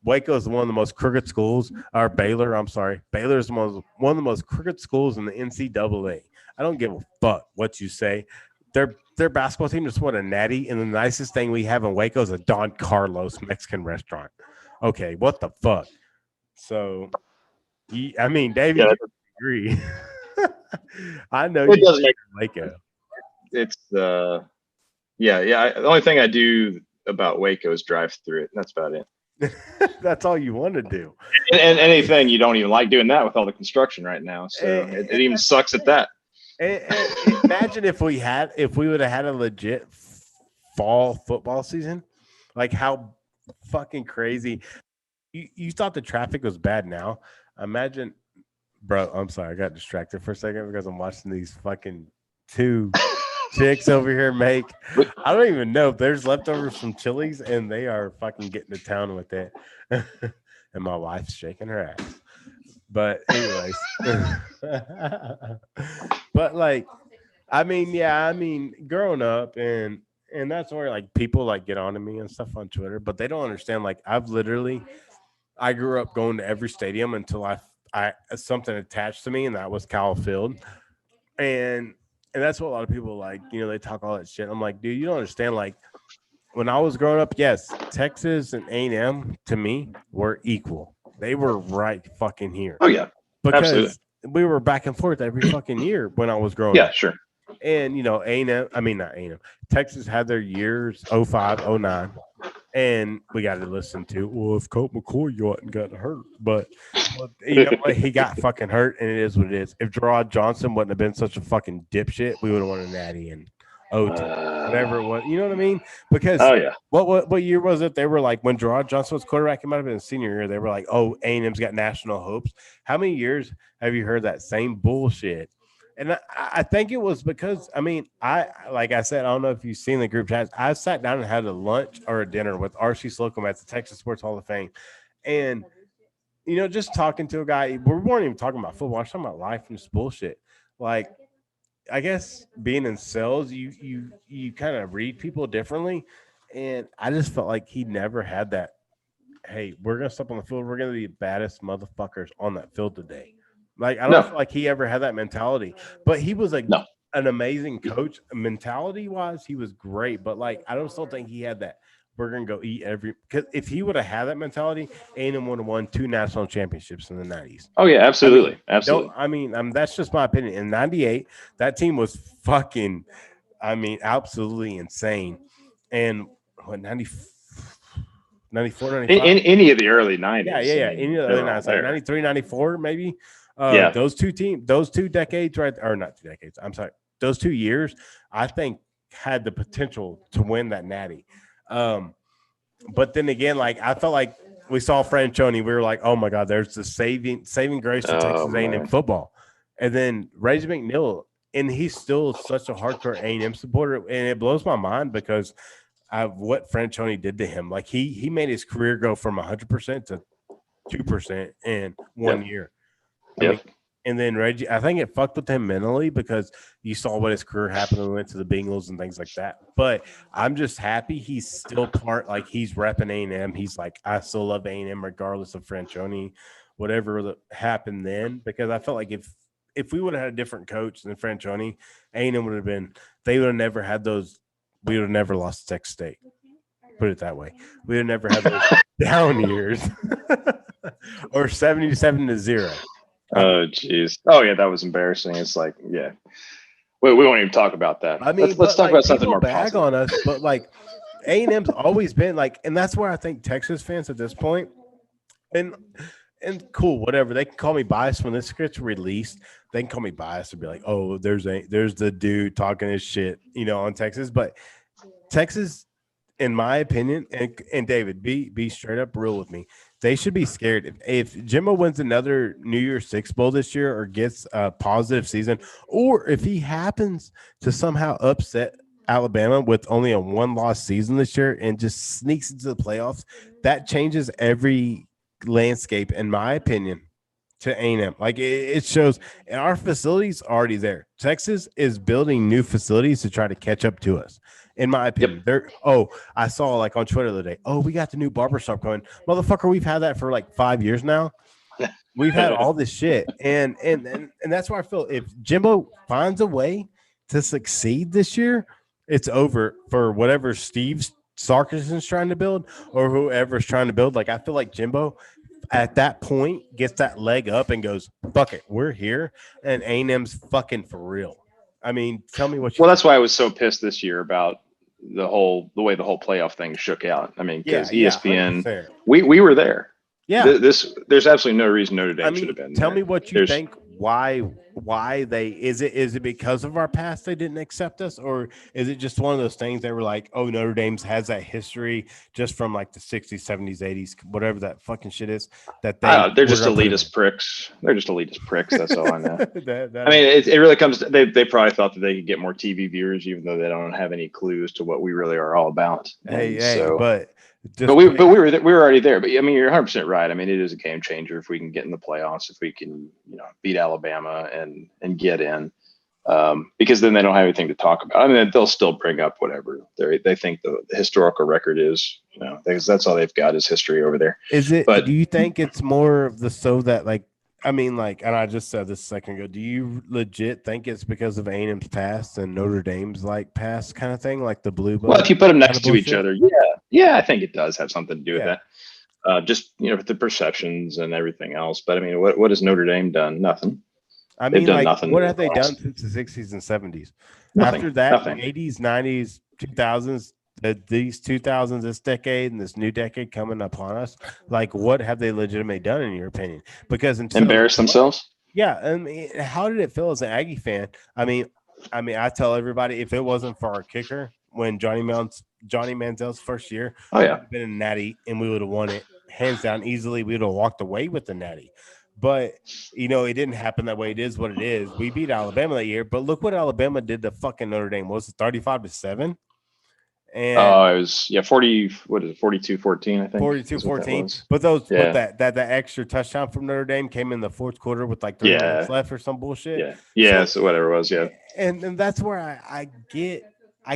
Waco is one of the most crooked schools, or Baylor, I'm sorry. Baylor is one of the most crooked schools in the NCAA. I don't give a fuck what you say. Their basketball team just won a natty, and the nicest thing we have in Waco is a Don Carlos Mexican restaurant. Okay, what the fuck? So, I mean, David, you agree. I know it doesn't make Waco. It's the only thing I do about Waco is drive through it. That's about it. That's all you want to do. And anything you don't even like doing that with all the construction right now. So it even sucks at that. And imagine if we would have had a legit fall football season, like how fucking crazy. You thought the traffic was bad now. Imagine. Bro, I'm sorry. I got distracted for a second because I'm watching these fucking two chicks over here make. I don't even know if there's leftovers from Chili's and they are fucking getting to town with it. And my wife's shaking her ass. But anyways. But like, I mean, growing up and that's where like people like get on to me and stuff on Twitter, but they don't understand. Like, I grew up going to every stadium until I something attached to me, and that was Cal Field, and that's what a lot of people like. You know, they talk all that shit. I'm like, dude, you don't understand. Like, when I was growing up, yes, Texas and A&M to me were equal. They were right fucking here. Oh yeah, because absolutely. We were back and forth every fucking year when I was growing up. Yeah, sure. And you know, not A&M. Texas had their years 05, 09. And we got to listen to, well, if Colt McCoy hadn't got hurt, but you know what? He got fucking hurt, and it is what it is. If Gerard Johnson wouldn't have been such a fucking dipshit, we would have won a natty and whatever it was. You know what I mean? Because what year was it? They were like, when Gerard Johnson was quarterback, it might have been senior year. They were like, oh, A&M's got national hopes. How many years have you heard that same bullshit? And I think it was because, I mean, like I said, I don't know if you've seen the group chats. I sat down and had a lunch or a dinner with R.C. Slocum at the Texas Sports Hall of Fame. And, you know, just talking to a guy, we weren't even talking about football. I was talking about life and just bullshit. Like, I guess being in sales, you kind of read people differently. And I just felt like he never had that, hey, we're going to step on the field. We're going to be the baddest motherfuckers on that field today. Like, I don't feel like he ever had that mentality, but he was like an amazing coach. Mentality wise, he was great, but like, I don't still think he had that. We're going to go eat because if he would have had that mentality, A&M would have won 2 national championships in the 90s. Oh yeah, absolutely. Absolutely. That's just my opinion. In 98, that team was fucking, absolutely insane. And what, 94, 95. In any of the early 90s. Yeah. I mean, Any of the early 90s, like 93, 94, maybe. Yeah. Those two decades, right? Or not 2 decades. I'm sorry. Those 2 years, I think, had the potential to win that natty. But then again, like I felt like we saw Franchione, we were like, oh my God, there's the saving grace to Texas A&M football. And then Reggie McNeil, and he's still such a hardcore A&M supporter, and it blows my mind because of what Franchione did to him. Like he made his career go from 100% to 2% in 1 year. I mean, and then Reggie, I think it fucked with him mentally because you saw what his career happened when he went to the Bengals and things like that. But I'm just happy he's still like he's repping A&M. He's like, I still love A&M regardless of Franchione, whatever happened then. Because I felt like if we would have had a different coach than Franchione, A&M would have been, they would have never had those, we would have never lost to Texas State. Put it that way. We would have never had those down years or 77-0. Oh, jeez. Oh, yeah, that was embarrassing. It's like, yeah. We won't even talk about that. I mean, let's talk about something more bag positive. on us, but like A&M's always been like, and that's where I think Texas fans at this point, and cool, whatever. They can call me biased when this gets released. They can call me biased and be like, oh, there's the dude talking his shit, on Texas. But Texas, in my opinion, and David, be straight up real with me. They should be scared. If Jimbo wins another New Year's Six Bowl this year or gets a positive season, or if he happens to somehow upset Alabama with only a 1-loss season this year and just sneaks into the playoffs, that changes every landscape, in my opinion, to A&M. Like it shows, and our facilities are already there. Texas is building new facilities to try to catch up to us. In my opinion, I saw like on Twitter the other day, we got the new barbershop coming. Motherfucker, we've had that for like 5 years now. We've had all this shit. And that's why I feel if Jimbo finds a way to succeed this year, it's over for whatever Steve Sarkison's trying to build or whoever's trying to build. Like I feel like Jimbo at that point gets that leg up and goes, fuck it, we're here. And A&M's fucking for real. I mean, tell me what you that's why I was so pissed this year about the way the whole playoff thing shook out. I mean, because ESPN, we were there. Yeah. There's absolutely no reason Notre Dame should have been tell there. me what you think. Why they is it because of our past they didn't accept us, or is it just one of those things they were like, oh, Notre Dame's has that history just from like the 60s, 70s, 80s, whatever that fucking shit is, that they're just elitist pricks. They're just elitist pricks. That's all I know. I mean, it really comes to, they probably thought that they could get more TV viewers, even though they don't have any clues to what we really are all about. But we were already there. But I mean, you're 100% right. I mean, it is a game changer if we can get in the playoffs, if we can, beat Alabama and get in, because then they don't have anything to talk about. I mean, they'll still bring up whatever they think the historical record is, because that's all they've got is history over there. Is it? But do you think it's more of that like? I mean, like, and I just said this a second ago, do you legit think it's because of A&M's past and Notre Dame's like past kind of thing, like the blue? Well, if you put them next to each other, yeah, I think it does have something to do with that. Just the perceptions and everything else. But I mean, what has Notre Dame done? Nothing. I mean, like, nothing. What have they done since the 60s and 70s? Nothing, After that, nothing. 80s, 90s, 2000s. These 2000s, this decade, and this new decade coming upon us, like what have they legitimately done in your opinion? Because embarrass themselves. Yeah, I mean, how did it feel as an Aggie fan? I mean, I tell everybody if it wasn't for our kicker when Johnny Manziel's first year, it would have been a natty and we would have won it hands down easily. We would have walked away with the natty. But it didn't happen that way. It is what it is. We beat Alabama that year, but look what Alabama did to fucking Notre Dame. Was it 35-7? And it was 40. What is it? 42-14, I think. 42-14. But that extra touchdown from Notre Dame came in the fourth quarter with like 3 minutes left or some bullshit. So whatever it was. Yeah. And that's where I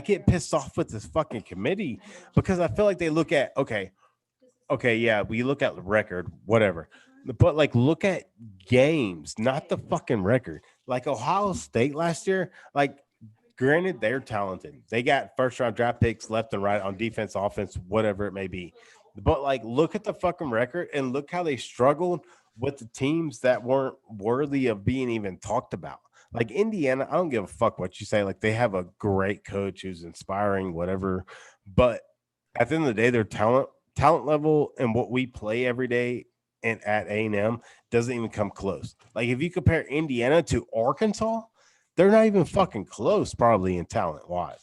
get pissed off with this fucking committee because I feel like they look at okay, we look at the record, whatever. But like look at games, not the fucking record. Like Ohio State last year, like. Granted, they're talented. They got first-round draft picks left and right on defense, offense, whatever it may be. But, like, look at the fucking record and look how they struggled with the teams that weren't worthy of being even talked about. Like, Indiana, I don't give a fuck what you say. Like, they have a great coach who's inspiring, whatever. But at the end of the day, their talent talent level and what we play every day and at A&M doesn't even come close. Like if you compare Indiana to Arkansas, they're not even fucking close, probably in talent wise.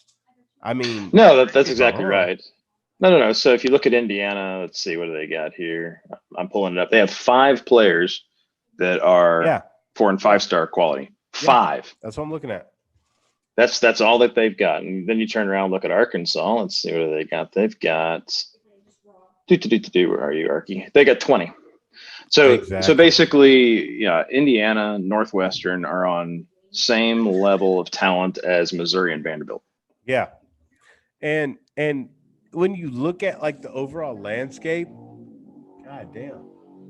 I mean, no, that's exactly right. No. So if you look at Indiana, let's see, what do they got here? I'm pulling it up. They have 5 players that are 4- and 5-star quality. 5. That's what I'm looking at. That's all that they've got. And then you turn around and look at Arkansas. Let's see, what do they got? They've got where are you, Arky? They got 20. So basically, yeah, Indiana, Northwestern are on same level of talent as Missouri and Vanderbilt. Yeah. And when you look at like the overall landscape, god damn.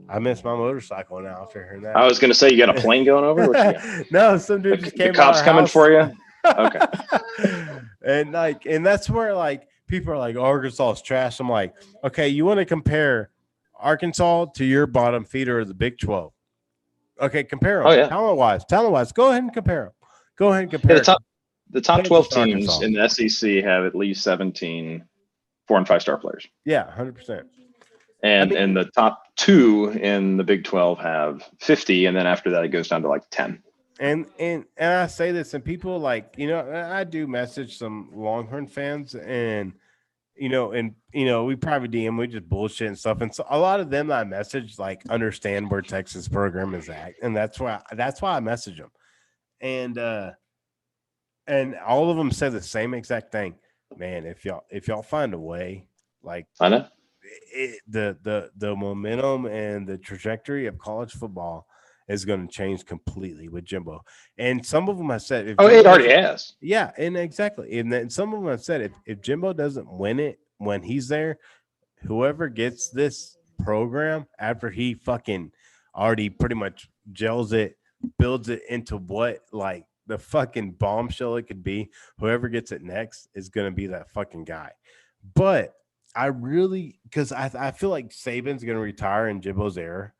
I missed my motorcycle now after hearing that. I was gonna say, you got a plane going over? What you got? No, some dude just came. The cops coming house. for you? Okay. and that's where like people are like, Arkansas is trash. I'm like, okay, you want to compare Arkansas to your bottom feeder of the Big 12? Okay, compare them. Oh, yeah. Talent wise, go ahead and compare them. Go ahead and compare. Yeah, the top 12 teams in the SEC have at least 17 4- and 5-star players. Yeah, 100%. And the top 2 in the Big 12 have 50, and then after that it goes down to like 10. And I say this, and people like, I do message some Longhorn fans, and we private DM, we just bullshit and stuff. And so a lot of them I message like understand where Texas program is at, and that's why I message them. And all of them say the same exact thing, man. If y'all find a way, like I know the momentum and the trajectory of college football is going to change completely with Jimbo. And some of them have said, it already has. Yeah, and exactly. And then some of them have said, if Jimbo doesn't win it when he's there, whoever gets this program after he fucking already pretty much gels it, builds it into what like the fucking bombshell it could be, whoever gets it next is going to be that fucking guy. But I really, because I feel like Saban's going to retire in Jimbo's era.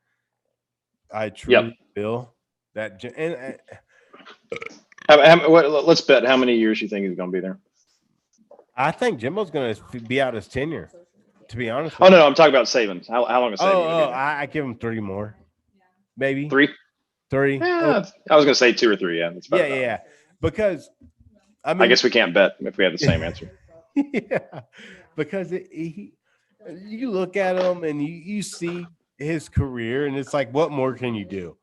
I truly feel that. And let's bet how many years you think he's going to be there. I think Jimbo's going to be out his tenure, to be honest. Oh, no, I'm talking about Saban. How long is Saban? Oh, I give him 3 more. Maybe. 3? 3. Yeah, I was going to say 2 or 3. Yeah. That's yeah. Because, I mean. I guess we can't bet if we have the same answer. Yeah. Because you look at him and you see his career, and it's like, what more can you do?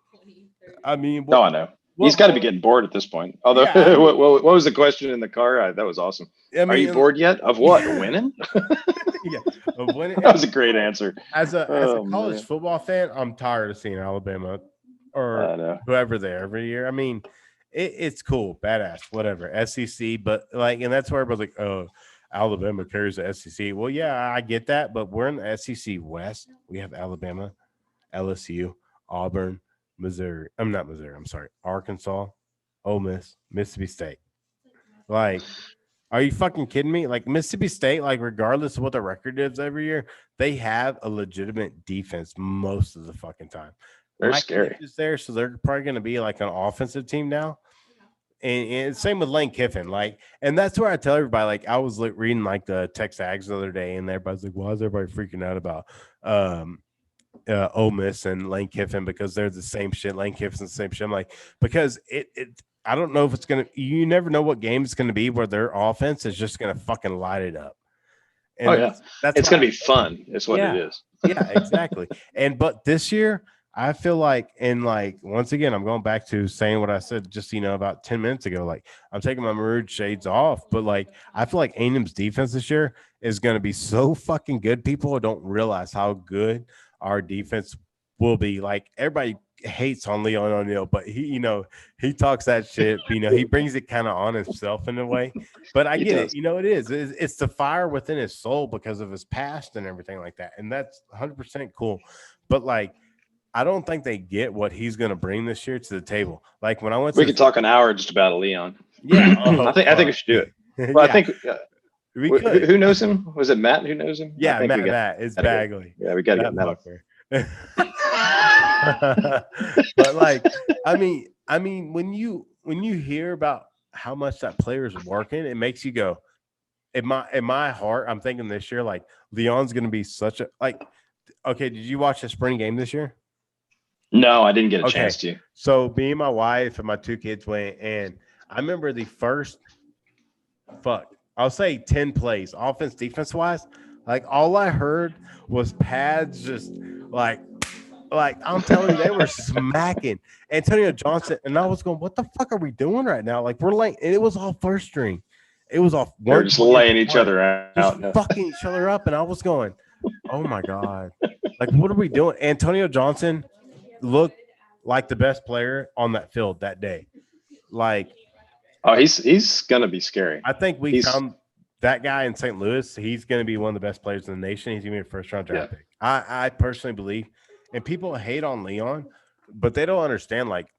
I mean, I know. He's got to be getting bored at this point. Although, yeah, what was the question in the car? That was awesome. Are you bored yet? Of what? Winning? Yeah, of winning. That was a great answer. As a college football fan, I'm tired of seeing Alabama or whoever there every year. I mean, it's cool, badass, whatever, SEC, but like, and that's where everybody's like, oh, Alabama carries the SEC. Well, yeah, I get that, but we're in the SEC West. We have Alabama, LSU, Auburn, Missouri. I'm sorry, Arkansas, Ole Miss, Mississippi State. Like, are you fucking kidding me? Like Mississippi State, like regardless of what the record is every year, they have a legitimate defense most of the fucking time. They're scary. Is there, so they're probably going to be like an offensive team now. And same with Lane Kiffin, like, and that's where I tell everybody, like, I was like reading like the Tex Ags the other day, and everybody's like, why is everybody freaking out about Ole Miss and Lane Kiffin, because they're the same shit. Lane Kiffin's the same shit. I'm like, because I don't know if it's gonna. You never know what game it's gonna be where their offense is just gonna fucking light it up. And it's gonna be fun. Is what it is. Yeah, exactly. But this year, I feel like, and like, once again, I'm going back to saying what I said just, about 10 minutes ago. Like, I'm taking my maroon shades off, but like, I feel like A&M's defense this year is going to be so fucking good. People don't realize how good our defense will be. Like, everybody hates on Leon O'Neal, but he talks that shit. He brings it kind of on himself in a way. But I get it. It is. It's the fire within his soul because of his past and everything like that. And that's 100% cool. But like, I don't think they get what he's going to bring this year to the table. Like when I went, we could talk an hour just about Leon. Yeah, I think we should do it. Well, I think who knows him? Was it Matt who knows him? Yeah, Matt. It's Bagley. Yeah, we got to get that. But like, I mean, when you hear about how much that player is working, it makes you go, in my heart, I'm thinking this year, like Leon's going to be such a like. Okay, did you watch the spring game this year? No, I didn't get a chance to. So me and my wife and my 2 kids went, and I remember the first I'll say 10 plays, offense, defense wise. Like all I heard was pads just like I'm telling you, they were smacking Antonio Johnson, and I was going, "What the fuck are we doing right now?" Like we're like, and it was all first string. It was all they're just laying each other out, just fucking each other up, and I was going, "Oh my god!" Like what are we doing? Antonio Johnson looked like the best player on that field that day. Like, oh, he's gonna be scary. I think we found that guy in St. Louis. He's gonna be one of the best players in the nation. He's gonna be a first round draft pick. I personally believe. And people hate on Leon, but they don't understand. Like,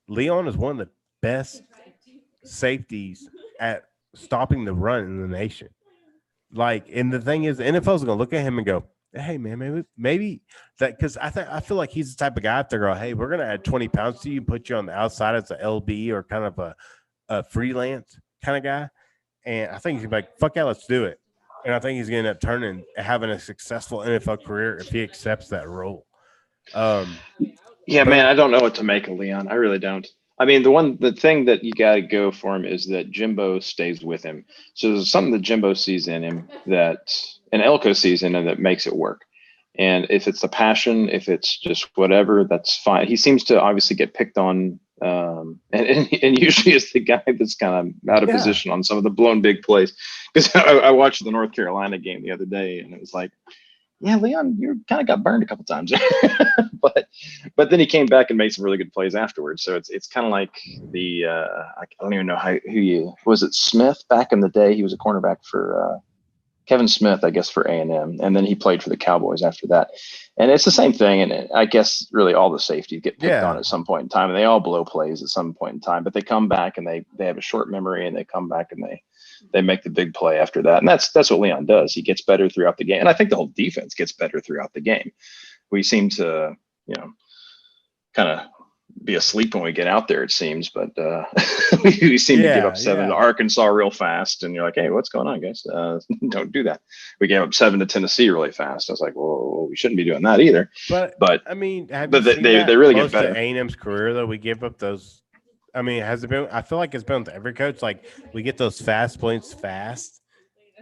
Leon is one of the best safeties at stopping the run in the nation. Like, and the thing is, the NFL is going to look at him and go, "Hey, man, maybe that," because I feel like he's the type of guy if they're going, "Hey, we're going to add 20 pounds to you, put you on the outside as a LB or kind of a freelance kind of guy," and I think he's like, "Fuck yeah, let's do it." And I think he's going to end up turning having a successful NFL career if he accepts that role. Yeah, man, I don't know what to make of Leon. I really don't. I mean, the thing that you got to go for him is that Jimbo stays with him. So there's something that Jimbo sees in him that an Elko sees in him that makes it work. And if it's the passion, if it's just whatever, that's fine. He seems to obviously get picked on. And usually it's the guy that's kind of out of position on some of the blown big plays. Because I watched the North Carolina game the other day, and it was like, yeah, Leon, you kind of got burned a couple times, but then he came back and made some really good plays afterwards. So it's kind of like the I don't even know who you was it Smith back in the day. He was a cornerback for Kevin Smith, I guess, for A&M, and then he played for the Cowboys after that. And it's the same thing. And I guess really all the safeties get picked on at some point in time, and they all blow plays at some point in time. But they come back and they have a short memory, and they come back and they make the big play after that. And that's what Leon does. He gets better throughout the game. And I think the whole defense gets better throughout the game. We seem to, kind of be asleep when we get out there, it seems, but we seem to give up 7 to Arkansas real fast. And you're like, hey, what's going on, guys? Don't do that. We gave up 7 to Tennessee really fast. I was like, well, we shouldn't be doing that either. But I mean, they really get better. A&M's career, though, we give up those. I mean, has it been? I feel like it's been with every coach. Like, we get those fast points fast,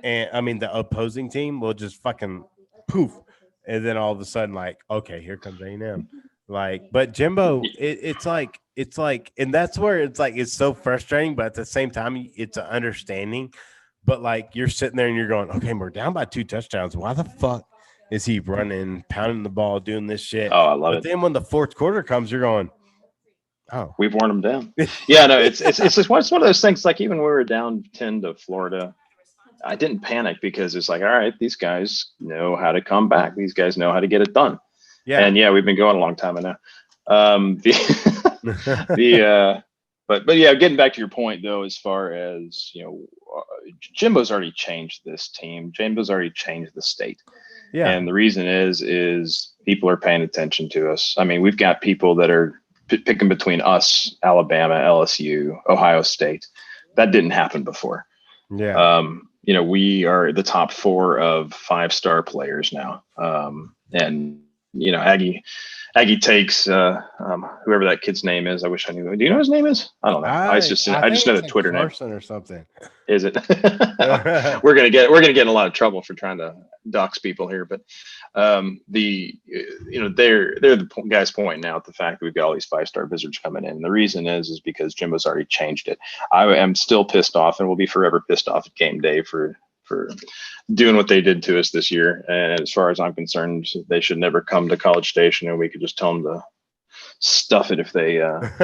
and I mean, the opposing team will just fucking poof, and then all of a sudden, like, okay, here comes A&M. Like, but Jimbo, it's like, and that's where it's like it's so frustrating, but at the same time, it's an understanding. But like, you're sitting there and you're going, okay, we're down by 2 touchdowns. Why the fuck is he running, pounding the ball, doing this shit? Oh, I love it. But then when the fourth quarter comes, you're going, oh, we've worn them down. Yeah, no, it's just one of those things. Like even when we were down 10 to Florida, I didn't panic because it's like, all right, these guys know how to come back. These guys know how to get it done. Yeah, and we've been going a long time now. But yeah, getting back to your point though, as far as Jimbo's already changed this team. Jimbo's already changed the state. Yeah, and the reason is people are paying attention to us. I mean, we've got people that are picking between us, Alabama, LSU, Ohio State. That didn't happen before. Yeah. We are the top 4 of 5-star players now. And Aggie takes whoever that kid's name is. I wish I knew. Do you know his name is? I don't know. I just know the Twitter name or something. Is it? We're gonna get in a lot of trouble for trying to dox people here, but they're the guys pointing out the fact that we've got all these 5-star visitors coming in. And the reason is because Jimbo's already changed it. I am still pissed off and will be forever pissed off at game day for doing what they did to us this year. And as far as I'm concerned, they should never come to College Station, and we could just tell them to stuff it if they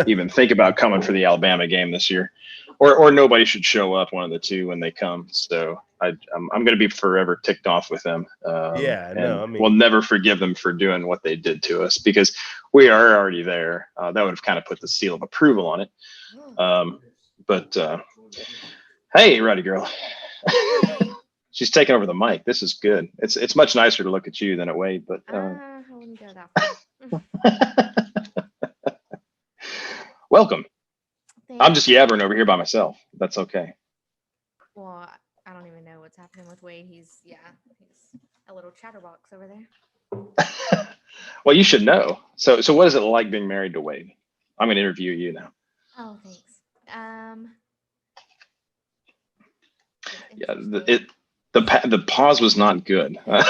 even think about coming for the Alabama game this year, or nobody should show up, one of the two, when they come. So I'm going to be forever ticked off with them. We'll never forgive them for doing what they did to us because we are already there. That would have kind of put the seal of approval on it. Hey, Rowdy girl. She's taking over the mic. This is good. It's much nicer to look at you than at Wade, but I wouldn't go that far. Welcome. I'm just yabbering over here by myself. That's okay. Well, I don't even what's happening with Wade. He's a little chatterbox over there. Well, you should know. So what is it like being married to Wade? I'm going to interview you now. Oh, thanks. Yeah, the pause was not good. No.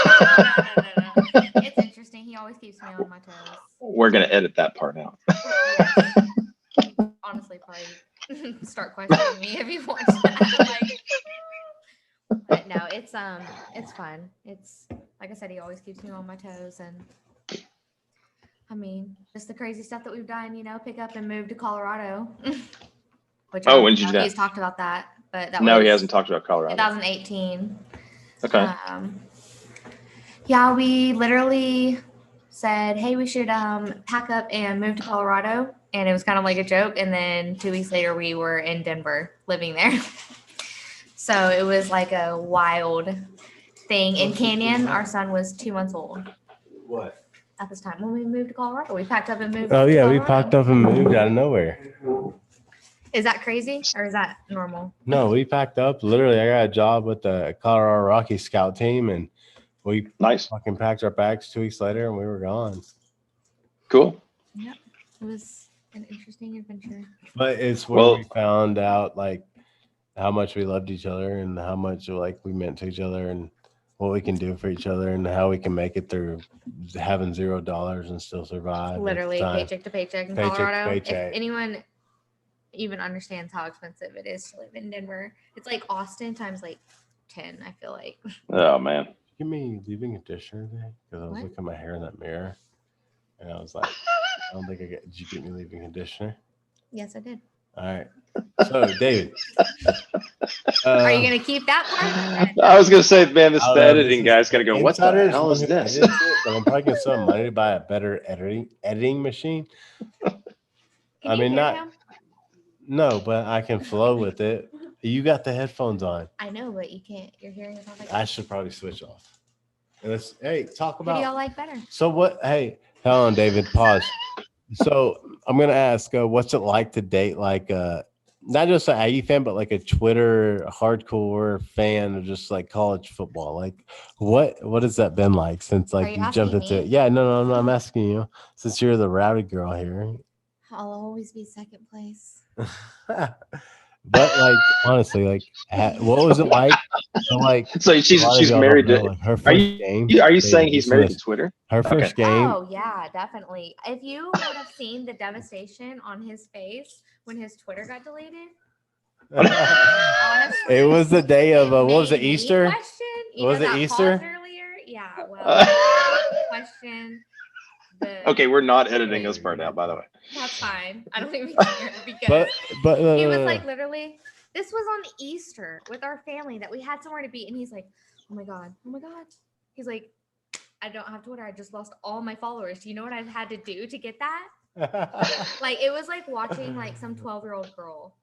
It's interesting. He always keeps me on my toes. We're going to edit that part out. Yes. Honestly, probably start questioning me if you watch that. But no, it's fun. It's like I said, he always keeps me on my toes, and I mean, just the crazy stuff that we've done. Pick up and move to Colorado. Which when did you do that? He's talked about that, but no, he hasn't talked about Colorado. 2018. Okay. Yeah, we literally said, hey, we should pack up and move to Colorado. And it was kind of like a joke. And then 2 weeks later, we were in Denver living there. So it was like a wild thing. In Canyon, our son was 2 months old. What? At this time when we moved to Colorado. We packed up and moved. Oh, yeah, to we packed up and moved out of nowhere. Is that crazy or is that normal? No, we packed up. Literally, I got a job with the Colorado Rockies scout team, and we fucking packed our bags 2 weeks later, and we were gone. Cool. Yep, it was an interesting adventure. But it's where we found out like how much we loved each other and how much like we meant to each other and what we can do for each other and how we can make it through having $0 and still survive. Literally paycheck to paycheck in Colorado. Paycheck. If anyone even understands how expensive it is to live in Denver, it's like Austin times like 10. I feel like. Oh man. Give me leave-in conditioner today because I was looking at my hair in that mirror and I was like, I don't think I get. Did you get me leave-in conditioner? Yes, I did. All right. So, David, are you gonna keep that part? I was gonna say, man, the editing guy's gonna go. What the hell is this? But I'm probably getting some money to buy a better editing machine. I mean, no, but I can flow with it. You got the headphones on. I know, but you can't. Your hearing is not like. I should probably switch off. Hey, talk about. What do y'all like better? So what? Hey, hold on, David. Pause. So I'm gonna ask, what's it like to date like not just an Aggie fan, but like a Twitter hardcore fan of just like college football? Like, what has that been like since like you jumped into it? Yeah, no, I'm asking you since you're the rowdy girl here. I'll always be second place. But like honestly, like what was it like? So she's married to like, her first game. Are you saying he's married to Twitter? Her first game. Oh yeah, definitely. If you would have seen the devastation on his face when his Twitter got deleted. Honestly, it was the day of what was it, Easter? Was it Easter? Earlier? Yeah. Well, question. Okay, we're not editing this part out, by the way. That's fine. I don't even care because he was like literally. This was on Easter with our family that we had somewhere to be, and he's like, "Oh my god." He's like, "I don't have Twitter. I just lost all my followers. Do you know what I've had to do to get that?" Like it was like watching like some 12-year-old girl.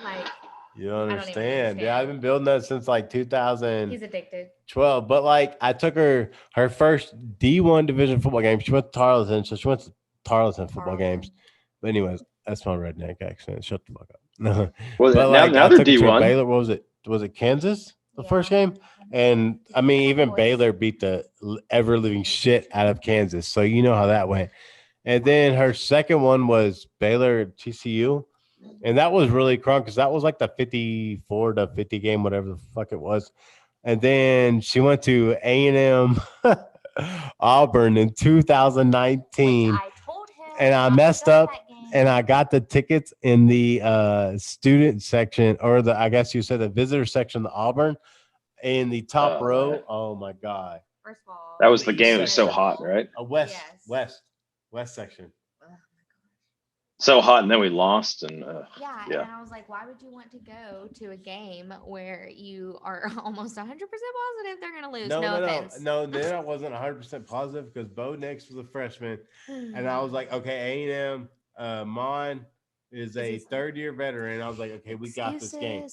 Like you don't understand. Yeah, I've been building that since like 2000. He's addicted. 12, but like I took her first D1 division football game. She went to Tarleton, so she went to Tarleton football games. But anyways, that's my redneck accent. Shut the fuck up. No, well, but like now they're D1. Baylor, what was it? Was it Kansas the first game? And I mean, even Baylor beat the ever living shit out of Kansas, so you know how that went. And then her second one was Baylor TCU, and that was really crunk because that was like the 54-50 game, whatever the fuck it was. And then she went to A&M Auburn in 2019. I told him and I messed up and I got the tickets in the student section or I guess you said the visitor section of Auburn in the top row. Man. Oh my God. First of all, that was the game. It was so hot, right? West section. So hot, and then we lost, and yeah. And I was like, why would you want to go to a game where you are almost 100% positive they're gonna lose? No offense. No, then I wasn't 100% positive because Bo Nix was a freshman, and I was like, okay, A&M, Mon is a third-year veteran. I was like, okay, we got this game.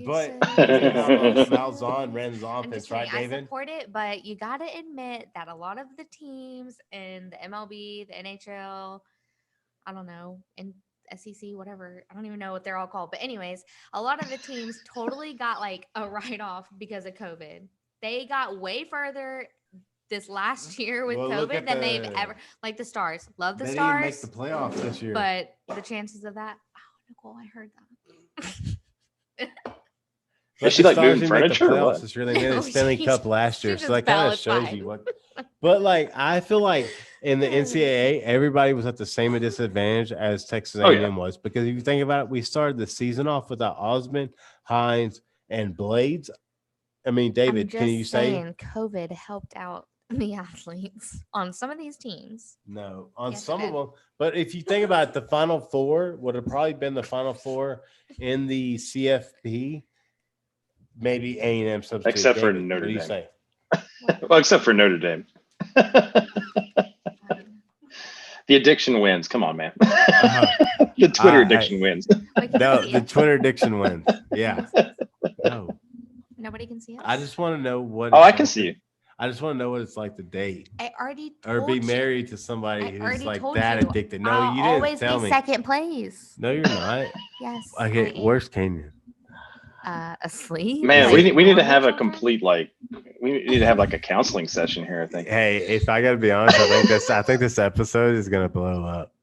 But Malzahn ran his offense, right, David? I support it, but you got to admit that a lot of the teams in the MLB, the NHL, I don't know, and SEC, whatever. I don't even know what they're all called. But anyways, a lot of the teams totally got like a write-off because of COVID. They got way further this last year with COVID than they've ever. Like the Stars. Love the Stars. They didn't make the playoffs this year. But the chances of that. Oh, Nicole, I heard that. Is she like moving furniture or what? This year. They made a Stanley Cup last year. So that kind of shows you what. But like, I feel like in the NCAA, everybody was at the same disadvantage as Texas A&M was. Because if you think about it, we started the season off without Osmond, Hines, and Blades. I mean, David, can you say COVID helped out the athletes on some of these teams? No, on some of them. But if you think about it, the Final Four would have probably been the Final Four in the CFP. Maybe A&M substitute. Except for Notre Dame. Say? Well, except for Notre Dame. The addiction wins. Come on, man. The Twitter addiction wins. No, the Twitter addiction wins. Yeah. No. Nobody can see us. I just want to know what. Oh, I can see you. I just want to know what it's like to date. I already or be married to somebody who's like that addicted. No, you didn't tell me. Always be second place. No, you're not. Yes. Okay, where's Canyon? Asleep. Man, we need to have a complete we need to have like a counseling session here. I think. Hey, if I gotta be honest, I think this episode is gonna blow up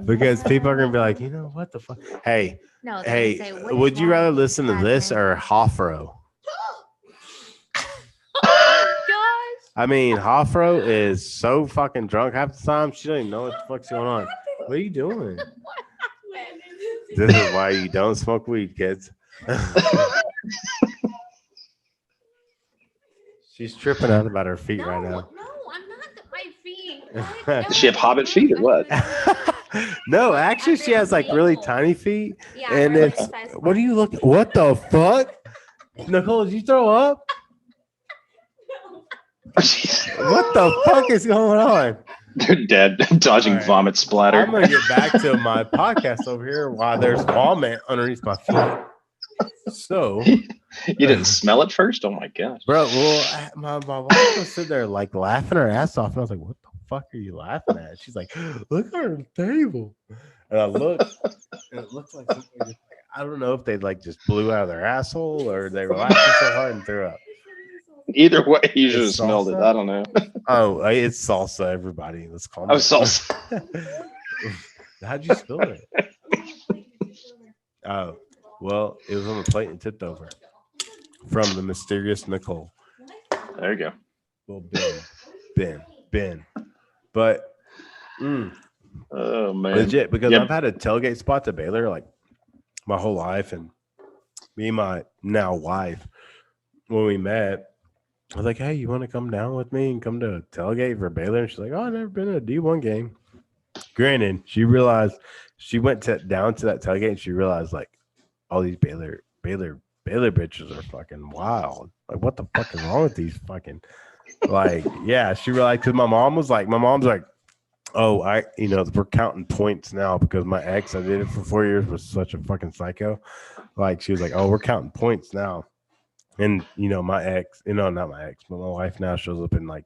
because people are gonna be like, you know what the fuck? Hey, would you rather listen to this or Hoffro? I mean, Hoffro is so fucking drunk half the time. She doesn't even know what the fuck's going on. What are you doing? This is why you don't smoke weed, kids. She's tripping out about her feet right now. No, I'm not my feet. Does she have hobbit feet or what? No, actually, she has like really tiny feet. Yeah, and it's what are you looking? What the fuck? Nicole, did you throw up? What the fuck is going on? They're dead, dodging vomit splatter. I'm gonna get back to my podcast over here while there's vomit underneath my feet. So you didn't smell it first? Oh my gosh, bro. Well, my wife was sitting there like laughing her ass off, and I was like, "What the fuck are you laughing at?" She's like, "Look at her table," and I looked, and it looked like somebody. I don't know if they like just blew out of their asshole or they were laughing so hard and threw up. Either way, you should have smelled it. I don't know. Oh, it's salsa, everybody. Let's call it. Oh, salsa. How'd you spill it? Oh, well, it was on the plate and tipped over from the mysterious Nicole. There you go. Well, Ben. But, oh, man. Legit, because I've had a tailgate spot to Baylor like my whole life. And me and my now wife, when we met, I was like, hey, you want to come down with me and come to a tailgate for Baylor? And she's like, oh, I've never been to a D1 game. Granted, she realized she went down to that tailgate and she realized like all these Baylor bitches are fucking wild. Like, what the fuck is wrong with these fucking like? Yeah, she realized because my mom's like, oh, we're counting points now because my ex, I did it for 4 years, was such a fucking psycho. Like, she was like, oh, we're counting points now. And, my ex, not my ex, but my wife now shows up in like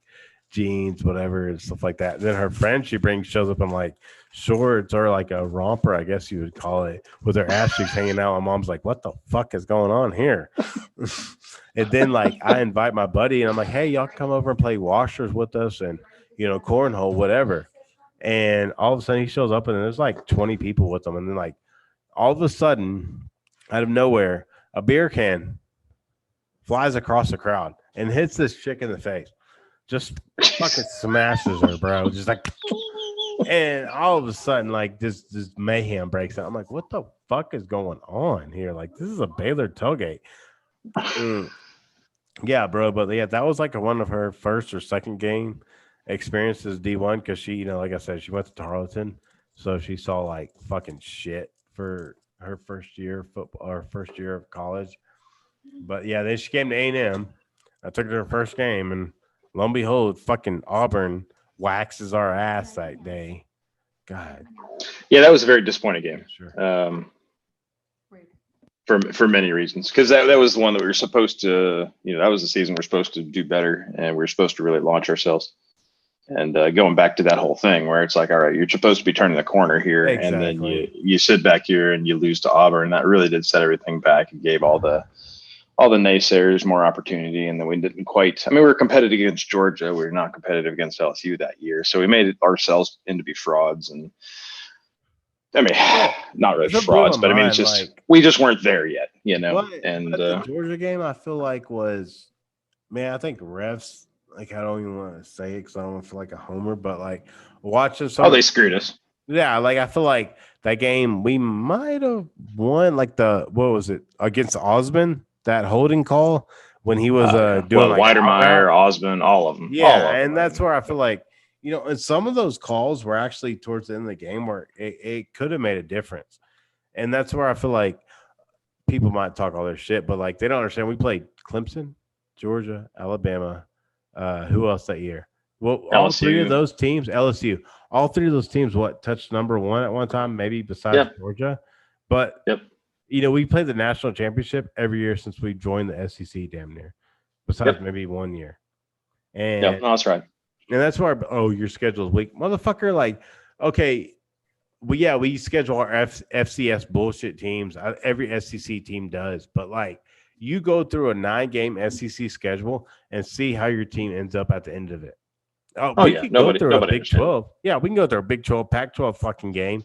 jeans, whatever, and stuff like that. And then her friend shows up in like shorts or like a romper, I guess you would call it, with her ass cheeks hanging out. My mom's like, what the fuck is going on here? And then like I invite my buddy and I'm like, hey, y'all come over and play washers with us and, cornhole, whatever. And all of a sudden he shows up and there's like 20 people with him. And then like all of a sudden, out of nowhere, a beer can flies across the crowd and hits this chick in the face. Just fucking smashes her, bro. Just like, and all of a sudden, like this mayhem breaks out. I'm like, what the fuck is going on here? Like, this is a Baylor tailgate. Yeah, bro. But yeah, that was like one of her first or second game experiences D1 because she, like I said, she went to Tarleton, so she saw like fucking shit for her first year of football or first year of college. But yeah, then she came to A&M. I took her to her first game, and lo and behold, fucking Auburn waxes our ass that day. God. Yeah, that was a very disappointing game. Sure. For many reasons, because that was the one that we were supposed to, that was the season we're supposed to do better, and we were supposed to really launch ourselves. And going back to that whole thing where it's like, all right, you're supposed to be turning the corner here, and then you sit back here and you lose to Auburn. That really did set everything back and gave all the naysayers more opportunity. And then we didn't quite. I mean, we were competitive against Georgia. We were not competitive against LSU that year, so we made it ourselves into be frauds. And I mean, not really frauds, but I mean, it's just we just weren't there yet, you know. And the Georgia game, I feel like was, man, I think refs. Like, I don't even want to say it because I don't want to feel like a homer, but like watching some. They screwed us. Yeah, like I feel like that game we might have won. Like what was it against Osmond? That holding call when he was doing like Weidermeyer, Osmond, all of them. Yeah, all of them, and that's where I feel like, you know, and some of those calls were actually towards the end of the game where it could have made a difference, and that's where I feel like people might talk all their shit, but like they don't understand. We played Clemson, Georgia, Alabama. Who else that year? Well, all LSU. three of those teams, LSU, all three of those teams, touched number one at one time, maybe besides Georgia. But, you know, we played the national championship every year since we joined the SEC damn near, besides maybe 1 year. And no, that's right. And that's why, your schedule is weak. Motherfucker, like, okay, we schedule our FCS bullshit teams. Every SEC team does. But, like, you go through a 9-game SEC schedule and see how your team ends up at the end of it. We can go through a Big 12. Yeah, we can go through a Big 12, Pac-12 fucking game.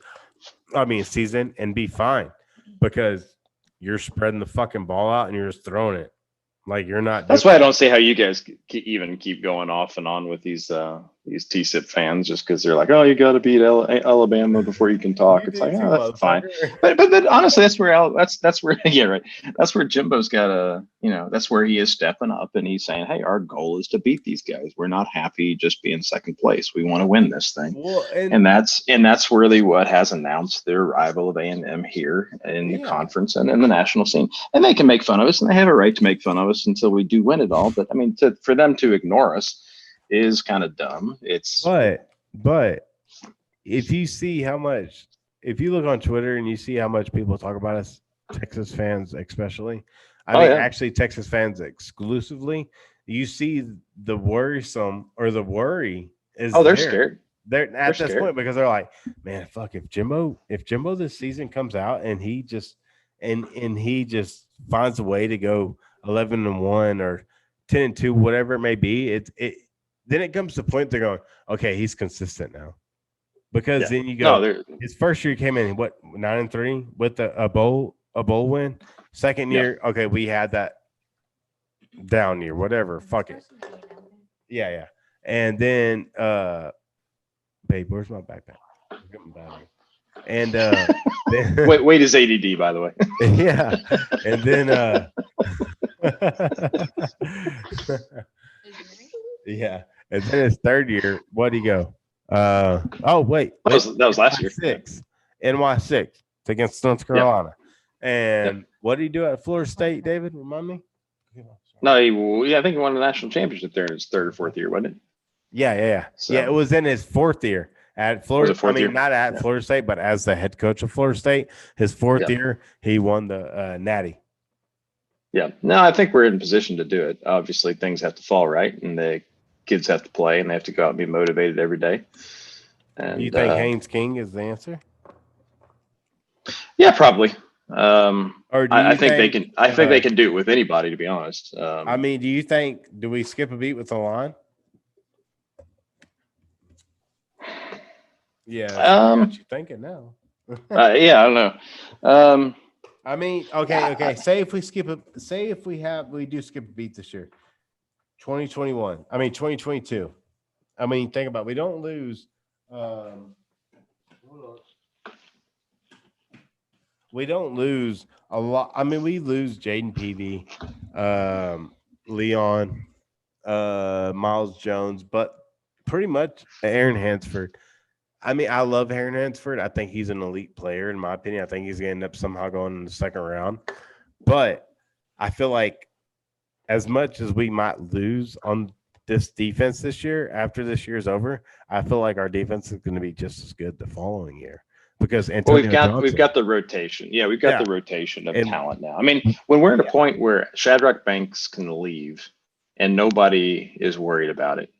Season and be fine because you're spreading the fucking ball out and you're just throwing it. Like you're not. That's why I don't see how you guys even keep going off and on with these TSIP fans, just because they're like, oh, you got to beat Alabama before you can talk. It's like, oh, that's fine. But honestly, that's where yeah, right. That's where Jimbo's got that's where he is stepping up and he's saying, hey, our goal is to beat these guys. We're not happy just being second place. We want to win this thing. Well, and that's really what has announced their arrival of A&M here in the conference and in the national scene. And they can make fun of us, and they have a right to make fun of us until we do win it all. But I mean, for them to ignore us is kind of dumb. But if you see if you look on Twitter and you see how much people talk about us, Texas fans especially, actually Texas fans exclusively, you see the worry is they're scared. They're at this point because they're like, man, fuck, if Jimbo this season comes out and he just finds a way to go 11-1 or 10-2, whatever it may be, then it comes to the point they're going, okay, he's consistent now. Because then you go, his first year he came in 9-3 with a bowl win. Second year, okay, we had that down year, whatever. Fuck it. Yeah. And then babe, where's my backpack? And wait is ADD, by the way. Yeah. And then yeah. And then his third year, what'd he go? Wait. That was last year. NY6 against North Carolina. And what did he do at Florida State, David? Remind me? No, I think he won the national championship there in his third or fourth year, wasn't it? Yeah. So, it was in his fourth year at Florida. Not at Florida State, but as the head coach of Florida State, his fourth year, he won the Natty. Yeah. No, I think we're in position to do it. Obviously, things have to fall right, and the kids have to play, and they have to go out and be motivated every day. And you think Haynes King is the answer? Yeah, probably. I think they can. I think they can do it with anybody, to be honest. Do we skip a beat with the line? Yeah. What you thinking now? Yeah, I don't know. Okay. Say if we do skip a beat this year, 2022. Think about it. We don't lose. We don't lose a lot. We lose Jaden Peavy, Leon, Miles Jones, but pretty much Aaron Hansford. I love Aaron Hansford. I think he's an elite player, in my opinion. I think he's going to end up somehow going in the second round. But I feel like as much as we might lose on this defense this year, after this year's over, I feel like our defense is going to be just as good the following year. Because we've got the rotation. Yeah, we've got the rotation of talent now. When we're at a point where Shadrach Banks can leave and nobody is worried about it,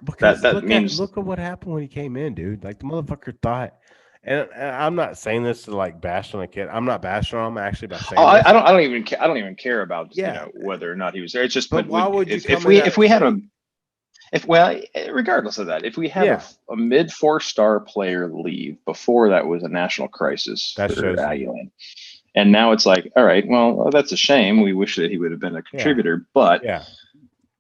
Because look at what happened when he came in, dude. Like the motherfucker thought. And I'm not saying this to like bash on a kid. I'm not bashing on him actually by saying this. I don't even care. I don't even care about whether or not he was there. It's just, but why would you? If we had regardless of that, if we had a mid 4-star player leave before that was a national crisis for Aguilan, and now it's like, all right, well, that's a shame. We wish that he would have been a contributor, but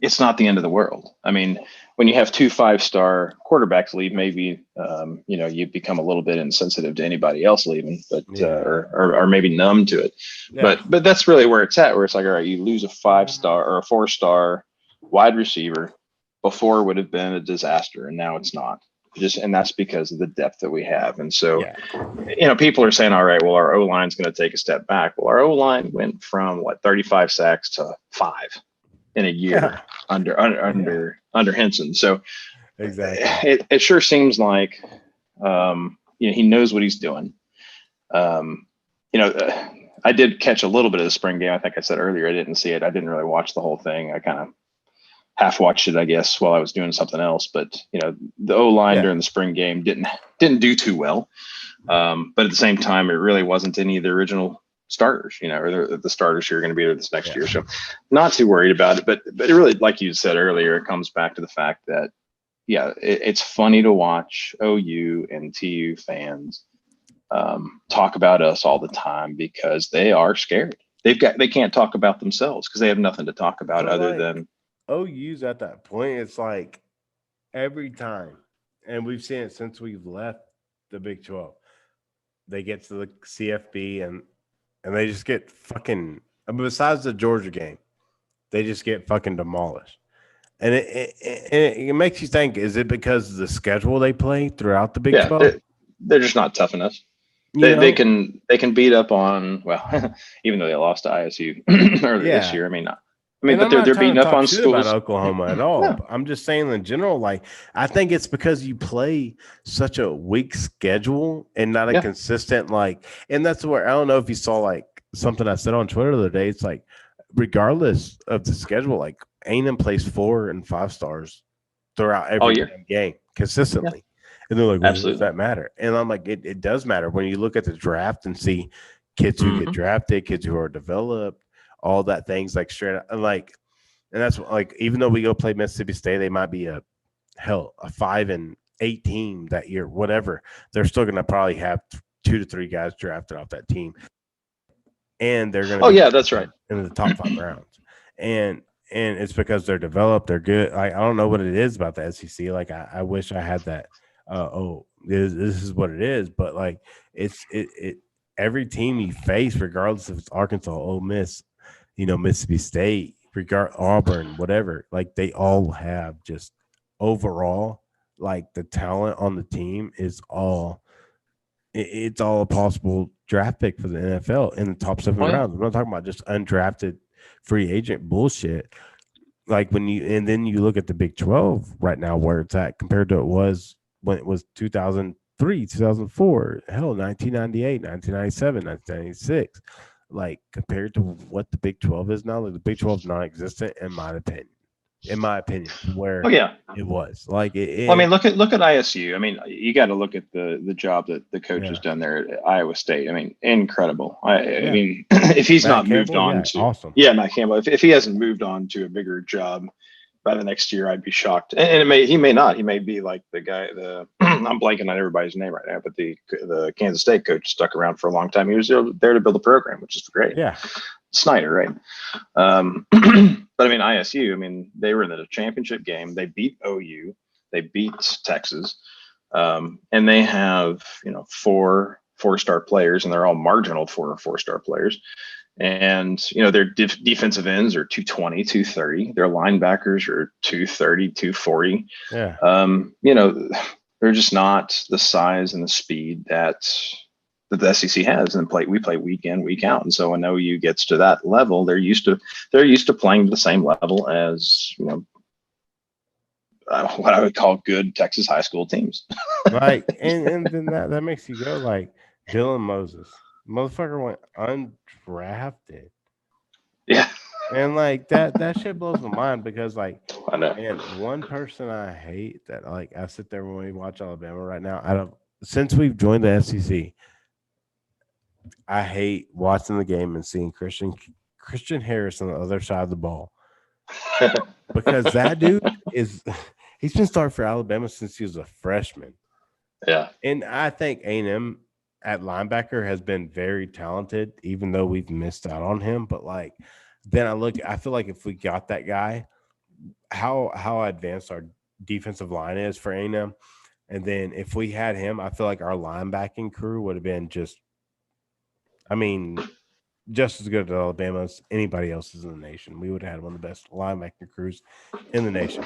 it's not the end of the world. I mean, when you have 2 5-star quarterbacks leave, maybe you become a little bit insensitive to anybody else leaving, but or maybe numb to it. Yeah. But that's really where it's at. Where it's like, all right, you lose a 5-star or a 4-star wide receiver. Before would have been a disaster, and now it's not. And that's because of the depth that we have. And so, people are saying, all right, well, our O line's going to take a step back. Well, our O line went from 35 sacks to 5 in a year under Henson. So exactly, it sure seems like he knows what he's doing. I did catch a little bit of the spring game. I think I said earlier I didn't see it. I didn't really watch the whole thing. I kind of half watched it, I guess, while I was doing something else. But the O line during the spring game didn't do too well. But at the same time, it really wasn't any of the original starters, or the starters who are going to be there this next year. So not too worried about it. But it really, like you said earlier, it comes back to the fact that it's funny to watch OU and TU fans talk about us all the time because they are scared. They can't talk about themselves because they have nothing to talk about other than OU's at that point. It's like every time, and we've seen it since we've left the Big 12. They get to the CFB and they just get fucking. Besides the Georgia game, they just get fucking demolished. And it makes you think: is it because of the schedule they play throughout the Big 12? They're just not tough enough. They can beat up on even though they lost to ISU earlier this year. But they're beating up on schools about Oklahoma at all. No. I'm just saying in general, I think it's because you play such a weak schedule and not a consistent and that's where I don't know if you saw something I said on Twitter the other day. It's like regardless of the schedule, A&M plays 4 and 5 stars throughout every game consistently. Yeah. And they're like, well, does that matter? And I'm like, it does matter when you look at the draft and see kids who get drafted, kids who are developed. All that things straight up, and that's even though we go play Mississippi State, they might be a 5-8 team that year, whatever. They're still going to probably have 2 to 3 guys drafted off that team, and they're going to that's right in the top 5 rounds, and it's because they're developed, they're good. I don't know what it is about the SEC. I wish I had that. This is what it is, but it's every team you face, regardless if it's Arkansas, Ole Miss, Mississippi State, Auburn, whatever, they all have just overall, the talent on the team is it's all a possible draft pick for the NFL in the top 7 rounds. I'm not talking about just undrafted free agent bullshit. Then you look at the Big 12 right now, where it's at compared to it was when it was 2003, 2004, 1998, 1997, 1996. Compared to what the Big 12 is now, the Big 12 is non-existent in my opinion. Where it was look at ISU. You got to look at the job that the coach has done there at Iowa State. Incredible. If he's not moved on to awesome. Matt Campbell, if he hasn't moved on to a bigger job by the next year, I'd be shocked. And he may not. He may be like the guy. I'm blanking on everybody's name right now, but the Kansas State coach stuck around for a long time. He was there to build a program, which is great. Yeah, Snyder, right? But ISU. They were in the championship game. They beat OU. They beat Texas, and they have 4 4-star players, and they're all marginal 4 or 4-star players. And, their defensive ends are 220, 230. Their linebackers are 230, 240. Yeah. They're just not the size and the speed that the SEC has. And we play week in, week out. And so when OU gets to that level, they're used to playing to the same level as, what I would call good Texas high school teams. Right. And then that makes you go Dylan Moses. Motherfucker went undrafted. Yeah. And like that shit blows my mind because like, I know. and one person I hate that like I sit there when we watch Alabama right now. Out of since we've joined the SEC, I hate watching the game and seeing Christian Harris on the other side of the ball because that dude is he's been starting for Alabama since he was a freshman. Yeah, and I think A&M at linebacker has been very talented, even though we've missed out on him. But like, then I feel like if we got that guy, how advanced our defensive line is for A&M, and then if we had him, I feel like our linebacking crew would have been just, I mean, just as good at Alabama as anybody else's in the nation. We would have had one of the best linebacker crews in the nation.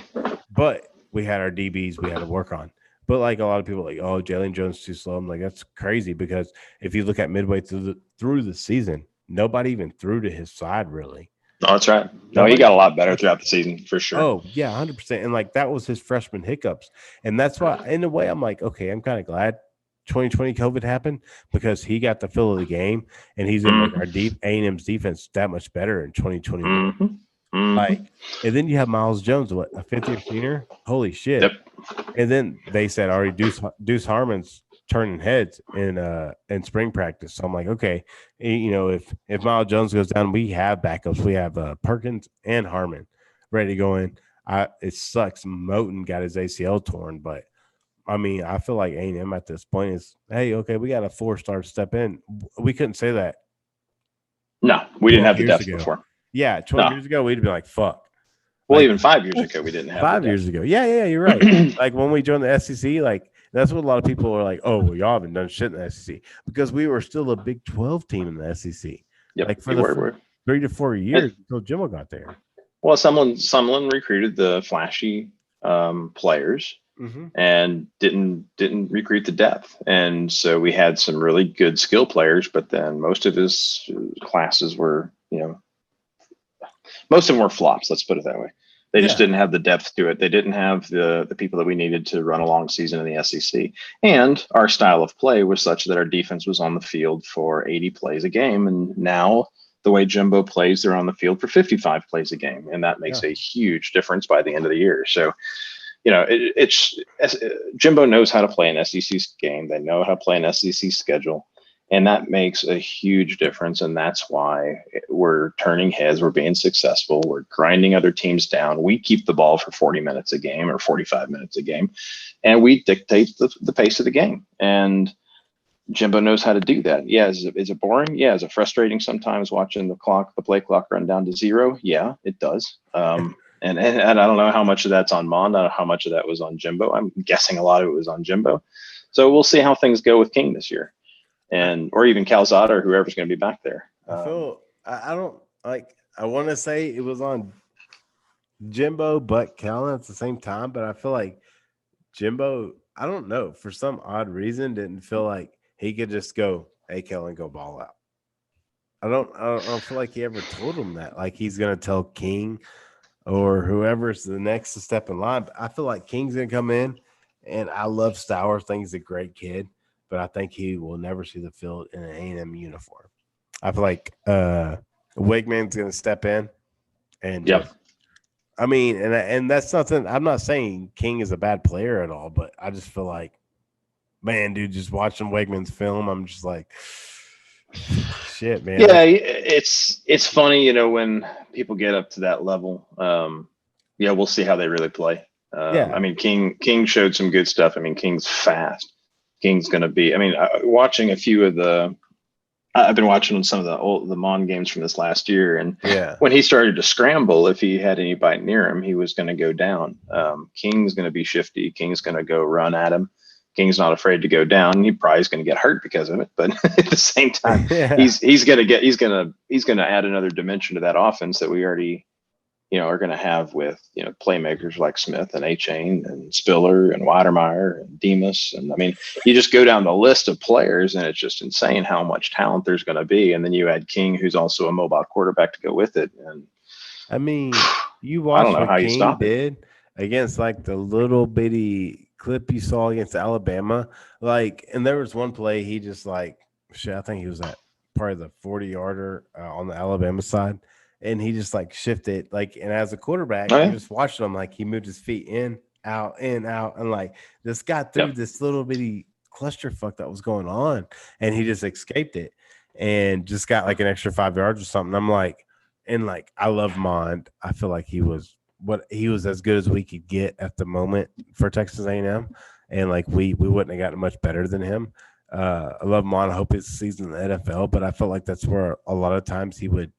But we had our DBs we had to work on. But like a lot of people like, oh, Jalen Jones too slow. I'm like, that's crazy because if you look at midway through the season, nobody even threw to his side really. No, that's right. No, he got a lot better throughout the season for sure. Oh, yeah, 100%. And like that was his freshman hiccups. And that's why in a way I'm like, okay, I'm kind of glad 2020 COVID happened because he got the feel of the game and he's going to make our A&M's defense that much better in 2021. Like, and then you have Miles Jones, what, a fifth-year senior? Holy shit. Yep. And then they said already Deuce Harmon's turning heads in spring practice. So I'm like, okay, you know, if Miles Jones goes down, we have backups. We have Perkins and Harmon ready to go in. It sucks. Moten got his ACL torn, but I mean, I feel like A&M at this point is, hey, okay, we got a 4-star step in. We couldn't say that. No, we didn't have the depth before. Yeah, 12 years ago, we'd be like, fuck. Well, like, even 5 years ago, we didn't have 5 years ago. Yeah, you're right. Like when we joined the SEC, like that's what a lot of people are like, oh, well, y'all haven't done shit in the SEC because we were still a Big 12 team in the SEC. Yep, like for the 3 to 4 years until Jimbo got there. Well, someone recruited the flashy players and didn't recruit the depth, and so we had some really good skill players, but then most of his classes were, you know, most of them were flops. Let's put it that way. They just didn't have the depth to it. They didn't have the people that we needed to run a long season in the SEC. And our style of play was such that our defense was on the field for 80 plays a game. And now the way Jimbo plays, they're on the field for 55 plays a game. And that makes a huge difference by the end of the year. So, you know, Jimbo knows how to play an SEC game. They know how to play an SEC schedule. And that makes a huge difference. And that's why we're turning heads. We're being successful. We're grinding other teams down. We keep the ball for 40 minutes a game or 45 minutes a game. And we dictate the pace of the game. And Jimbo knows how to do that. Yeah. Is it boring? Yeah. Is it frustrating sometimes watching the play clock run down to 0? Yeah, it does. And I don't know how much of that's on Mond. I don't know how much of that was on Jimbo. I'm guessing a lot of it was on Jimbo. So we'll see how things go with King this year. Or even Calzada or whoever's going to be back there. I don't like. I want to say it was on Jimbo, but Kellen at the same time. But I feel like Jimbo, I don't know, for some odd reason, didn't feel like he could just go, "Hey, Kellen, go ball out." I don't feel like he ever told him that. Like he's going to tell King or whoever's the next to step in line. But I feel like King's going to come in, and I love Stowers. I think he's a great kid. But I think he will never see the field in an A&M uniform. I feel like Wigman's going to step in, and I mean, and that's nothing. I'm not saying King is a bad player at all, but I just feel like, man, dude, just watching Wigman's film, I'm just like, shit, man. Yeah, it's funny, you know, when people get up to that level. We'll see how they really play. I mean, King showed some good stuff. I mean, King's fast. King's going to be, I mean, watching a few of I've been watching some of the Mon games from this last year. And when he started to scramble, if he had anybody near him, he was going to go down. King's going to be shifty. King's going to go run at him. King's not afraid to go down. He probably is going to get hurt because of it. But at the same time, he's going to add another dimension to that offense that we already, you know, are going to have with, you know, playmakers like Smith and A-Chain and Spiller and Weidermeyer and Demas. And I mean, you just go down the list of players and it's just insane how much talent there's going to be. And then you add King, who's also a mobile quarterback, to go with it. And I mean, you watched what King did against like the little bitty clip you saw against Alabama. Like, and there was one play he just like, I think he was at probably the 40-yarder on the Alabama side. and he just like shifted like, and as a quarterback, you just watched him like he moved his feet in, out, and like this got through this little bitty clusterfuck that was going on, and he just escaped it and just got like an extra 5 yards or something. I'm like, and like I love Mond. I feel like he was as good as we could get at the moment for Texas A&M, and like we wouldn't have gotten much better than him. I love Mond. I hope his season in the NFL, but I felt like that's where a lot of times he would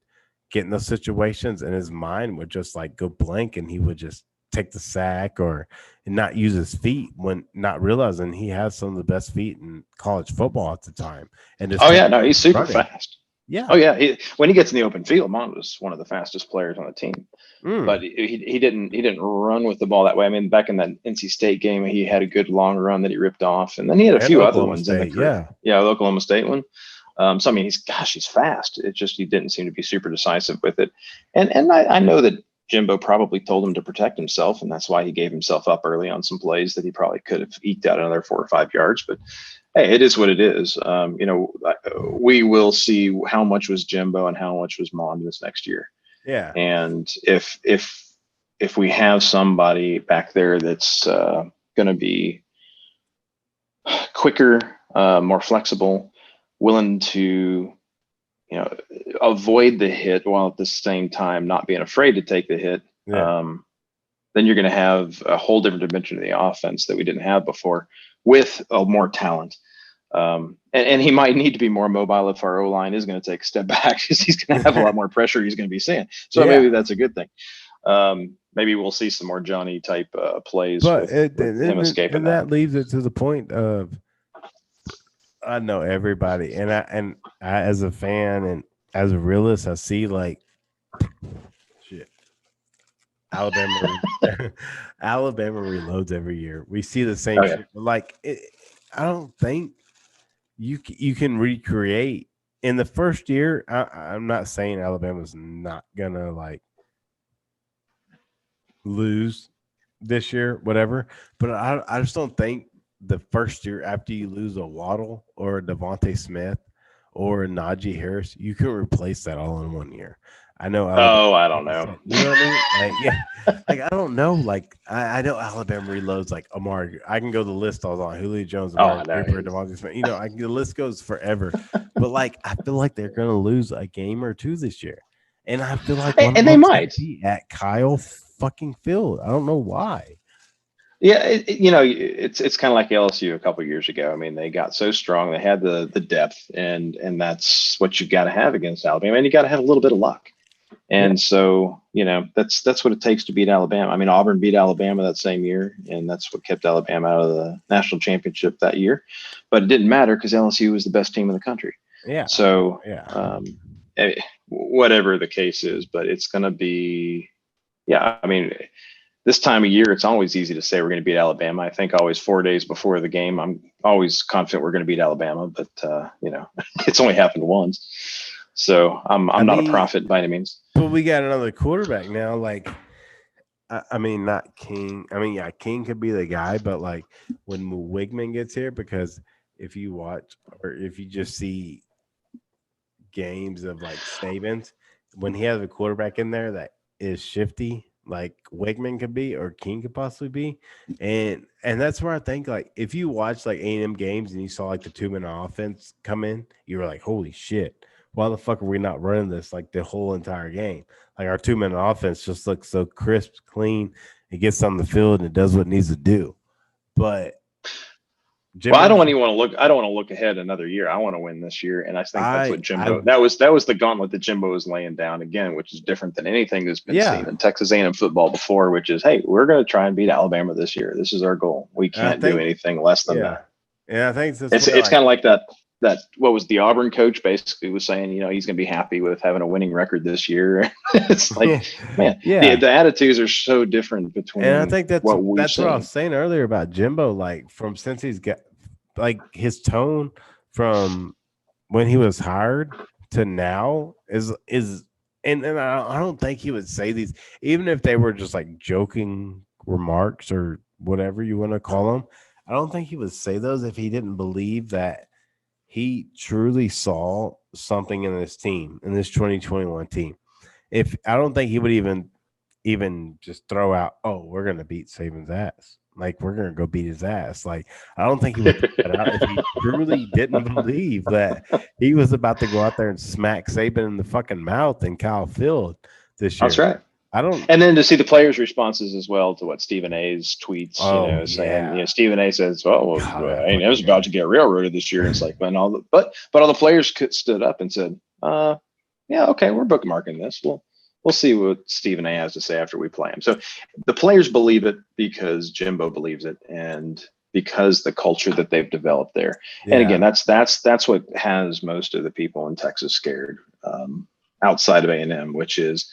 get in those situations and his mind would just like go blank, and he would just take the sack or not use his feet when not realizing he has some of the best feet in college football at the time. And he's super fast. Yeah. Oh yeah. When he gets in the open field, Mond was one of the fastest players on the team. But he didn't run with the ball that way. I mean, back in that NC State game, he had a good long run that he ripped off, and then he had a few other ones in the career. Yeah, the Oklahoma State one. So I mean, he's fast. It just he didn't seem to be super decisive with it, and I know that Jimbo probably told him to protect himself, and that's why he gave himself up early on some plays that he probably could have eked out another 4 or 5 yards. But hey, it is what it is. We will see how much was Jimbo and how much was Mond this next year. Yeah, and if we have somebody back there that's going to be quicker, more flexible, willing to avoid the hit while at the same time not being afraid to take the hit, then you're going to have a whole different dimension of the offense that we didn't have before with more talent. And he might need to be more mobile if our O-line is going to take a step back, because he's going to have a lot more pressure he's going to be seeing. So maybe that's a good thing. Maybe we'll see some more Johnny type plays with him escaping. And that leaves it to the point of, I know everybody, and I as a fan and as a realist, I see like shit. Alabama reloads every year. We see the same shit. Like I don't think you can recreate in the first year. I'm not saying Alabama's not gonna like lose this year, whatever, but I just don't think the first year after you lose a Waddle or a Devontae Smith or a Najee Harris, you can replace that all in 1 year. I know. I don't know. You know what I mean? Like, yeah, like I don't know. Like I know Alabama reloads like Amari. I can go the list all on Julio Jones, Amari Cooper, Devontae Smith. The list goes forever. But like I feel like they're gonna lose a game or two this year, and I feel like and they might be at Kyle fucking Field. I don't know why. Yeah, it's kind of like LSU a couple of years ago. I mean, they got so strong, they had the depth, and that's what you got to have against Alabama, and you got to have a little bit of luck. And so, that's what it takes to beat Alabama. I mean, Auburn beat Alabama that same year, and that's what kept Alabama out of the national championship that year. But it didn't matter because LSU was the best team in the country. Yeah. So, whatever the case is, but it's going to be, I mean, this time of year, it's always easy to say we're going to beat Alabama. I think always 4 days before the game, I'm always confident we're going to beat Alabama, but it's only happened once. So I'm not a prophet by any means. But we got another quarterback now. Like, I mean, not King. I mean, King could be the guy, but like when Wigman gets here, because if you watch or if you just see games of like Saban's, when he has a quarterback in there that is shifty, like Wigman could be or King could possibly be, and that's where I think like if you watch like A&M games and you saw like the 2-minute offense come in, you were like, holy shit, why the fuck are we not running this like the whole entire game? Like our 2-minute offense just looks so crisp, clean. It gets on the field and it does what it needs to do. But I don't want to look. I don't want to look ahead another year. I want to win this year, and I think that's what Jimbo. That was the gauntlet that Jimbo was laying down again, which is different than anything that's been seen in Texas A&M football before. Which is, hey, we're going to try and beat Alabama this year. This is our goal. We can't do anything less than that. Yeah, I think it's kind of like that. That what was the Auburn coach basically was saying, he's going to be happy with having a winning record this year. It's like, man, the attitudes are so different between. And I think that's what I was saying earlier about Jimbo. Like since he's got like his tone from when he was hired to now is and I don't think he would say these, even if they were just like joking remarks or whatever you want to call them. I don't think he would say those if he didn't believe that he truly saw something in this team, in this 2021 team. I don't think he would even just throw out, oh, we're gonna beat Saban's ass. Like, we're gonna go beat his ass. Like, I don't think he would throw that out if he truly didn't believe that he was about to go out there and smack Saban in the fucking mouth in Kyle Field this year. That's right. I don't. And then to see the players' responses as well to what Stephen A's tweets, saying, Stephen A says, I was about to get railroaded this year. It's like, but all the players stood up and said, yeah, okay, we're bookmarking this. We'll see what Stephen A has to say after we play him. So the players believe it because Jimbo believes it, and because the culture that they've developed there. Yeah. And again, that's what has most of the people in Texas scared, outside of A&M, which is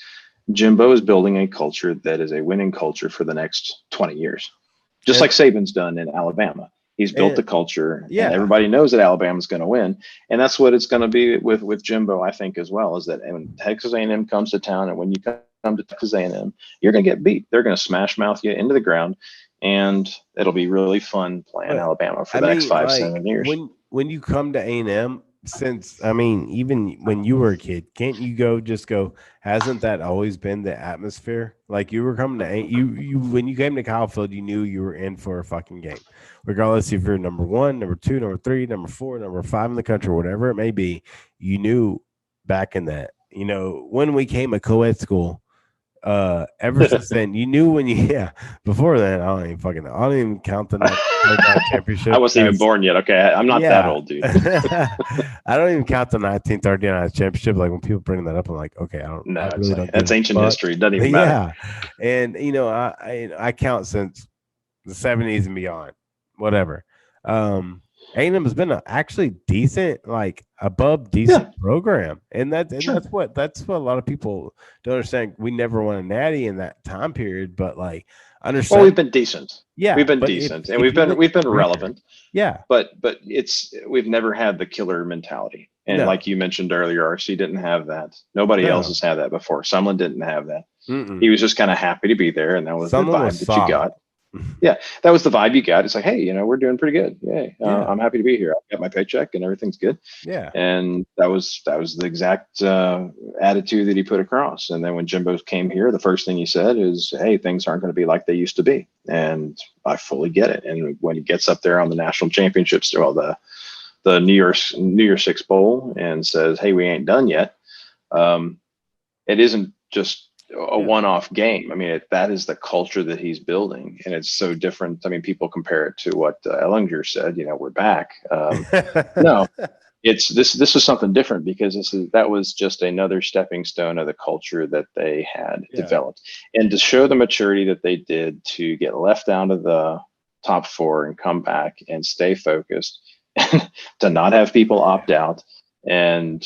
Jimbo is building a culture that is a winning culture for the next 20 years, just like Saban's done in Alabama. He's built the culture, and everybody knows that Alabama's going to win, and that's what it's going to be with Jimbo, I think, as well. Is that when Texas A&M comes to town, and when you come to Texas A&M, you're going to get beat. They're going to smash mouth you into the ground, and it'll be really fun playing Alabama for the next 5-7 years. When you come to A&M, even when you were a kid, can't you go? Hasn't that always been the atmosphere? Like, you were coming to you when you came to Kyle Field, you knew you were in for a fucking game, regardless if you're number 1, number 2, number 3, number 4, number 5 in the country, whatever it may be. You knew back in that, when we came a co-ed school. Ever since then, you knew before then, I don't even count the championship. I wasn't even born yet. Okay. I'm not that old, dude. I don't even count the 1939 championship. Like, when people bring that up, I'm like, okay, that's ancient history. It doesn't even matter. And I count since the 70s and beyond, whatever. A&M has been actually decent, like above decent program, and that's what a lot of people don't understand. We never won a natty in that time period, but like, understand. Well, we've been decent. Yeah, we've been decent, and we've been relevant. Yeah, but we've never had the killer mentality, and like you mentioned earlier, RC didn't have that. Nobody else has had that before. Sumlin didn't have that. He was just kind of happy to be there, and that was the vibe that you got. Yeah, that was the vibe you got. It's like, hey, we're doing pretty good. Yay. I'm happy to be here. I got my paycheck and everything's good. Yeah. And that was the exact attitude that he put across. And then when Jimbo came here, the first thing he said is, hey, things aren't going to be like they used to be. And I fully get it. And when he gets up there on the national championships, the New Year's Six Bowl, and says, hey, we ain't done yet. It isn't just a one-off game. I mean, that is the culture that he's building, and it's so different. I mean, people compare it to what Ellinger said. We're back. No, this is something different, because that was just another stepping stone of the culture that they had developed, and to show the maturity that they did to get left out of the top 4 and come back and stay focused, to not have people opt out. And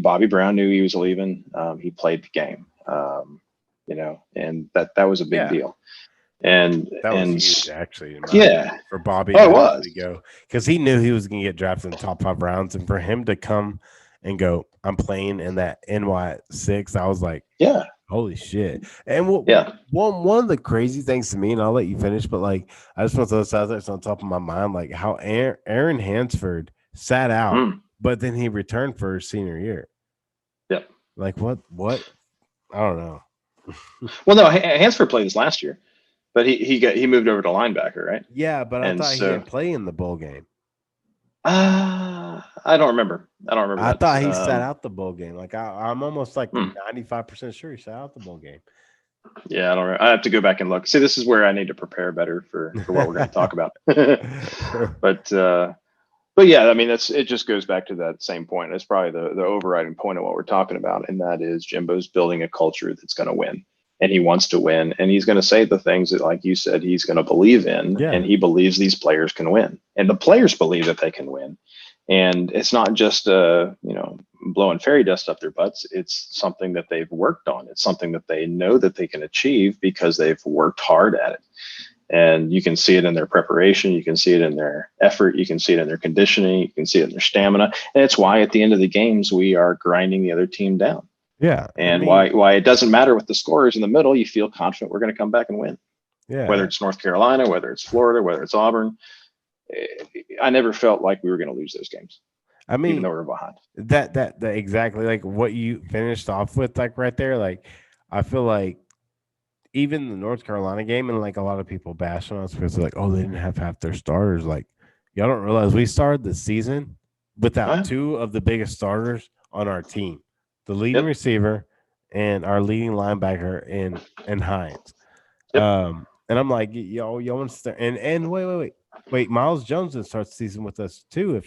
Bobby Brown knew he was leaving. He played the game. And that was a big deal. And that was huge, actually. For Bobby to go, because he knew he was going to get drafted in the top 5 rounds, and for him to come and go, I'm playing in that NY6, I was like, holy shit. And one of the crazy things to me, and I'll let you finish, but like, I just want to throw this out there, it's on top of my mind, like how Aaron Hansford sat out, but then he returned for his senior year. Yep. Like, what? I don't know. Well, no, Hansford played this last year, but he moved over to linebacker, right? Yeah, but I thought he didn't play in the bowl game. I don't remember. I thought he sat out the bowl game. Like, I'm almost like 95% sure he sat out the bowl game. Yeah, I don't remember. I have to go back and look. See, this is where I need to prepare better for what we're going to talk about. But yeah, I mean, it just goes back to that same point. It's probably the overriding point of what we're talking about, and that is Jimbo's building a culture that's going to win, and he wants to win, and he's going to say the things that, like you said, he's going to believe in, and he believes these players can win, and the players believe that they can win, and it's not just blowing fairy dust up their butts. It's something that they've worked on. It's something that they know that they can achieve because they've worked hard at it. And you can see it in their preparation. You can see it in their effort. You can see it in their conditioning. You can see it in their stamina. And it's why at the end of the games, we are grinding the other team down. Yeah. And why it doesn't matter what the score is in the middle, you feel confident we're going to come back and win. Yeah. Whether it's North Carolina, whether it's Florida, whether it's Auburn. I never felt like we were going to lose those games. I mean, even though we're behind. That exactly like what you finished off with, like right there. Like, I feel like even the North Carolina game, and like a lot of people bash on us because they're like, oh, they didn't have half their starters. Like, y'all don't realize we started the season without two of the biggest starters on our team, the leading receiver and our leading linebacker in Hines. And I'm like, y'all want to start? And wait, Miles Jones didn't start the season with us too.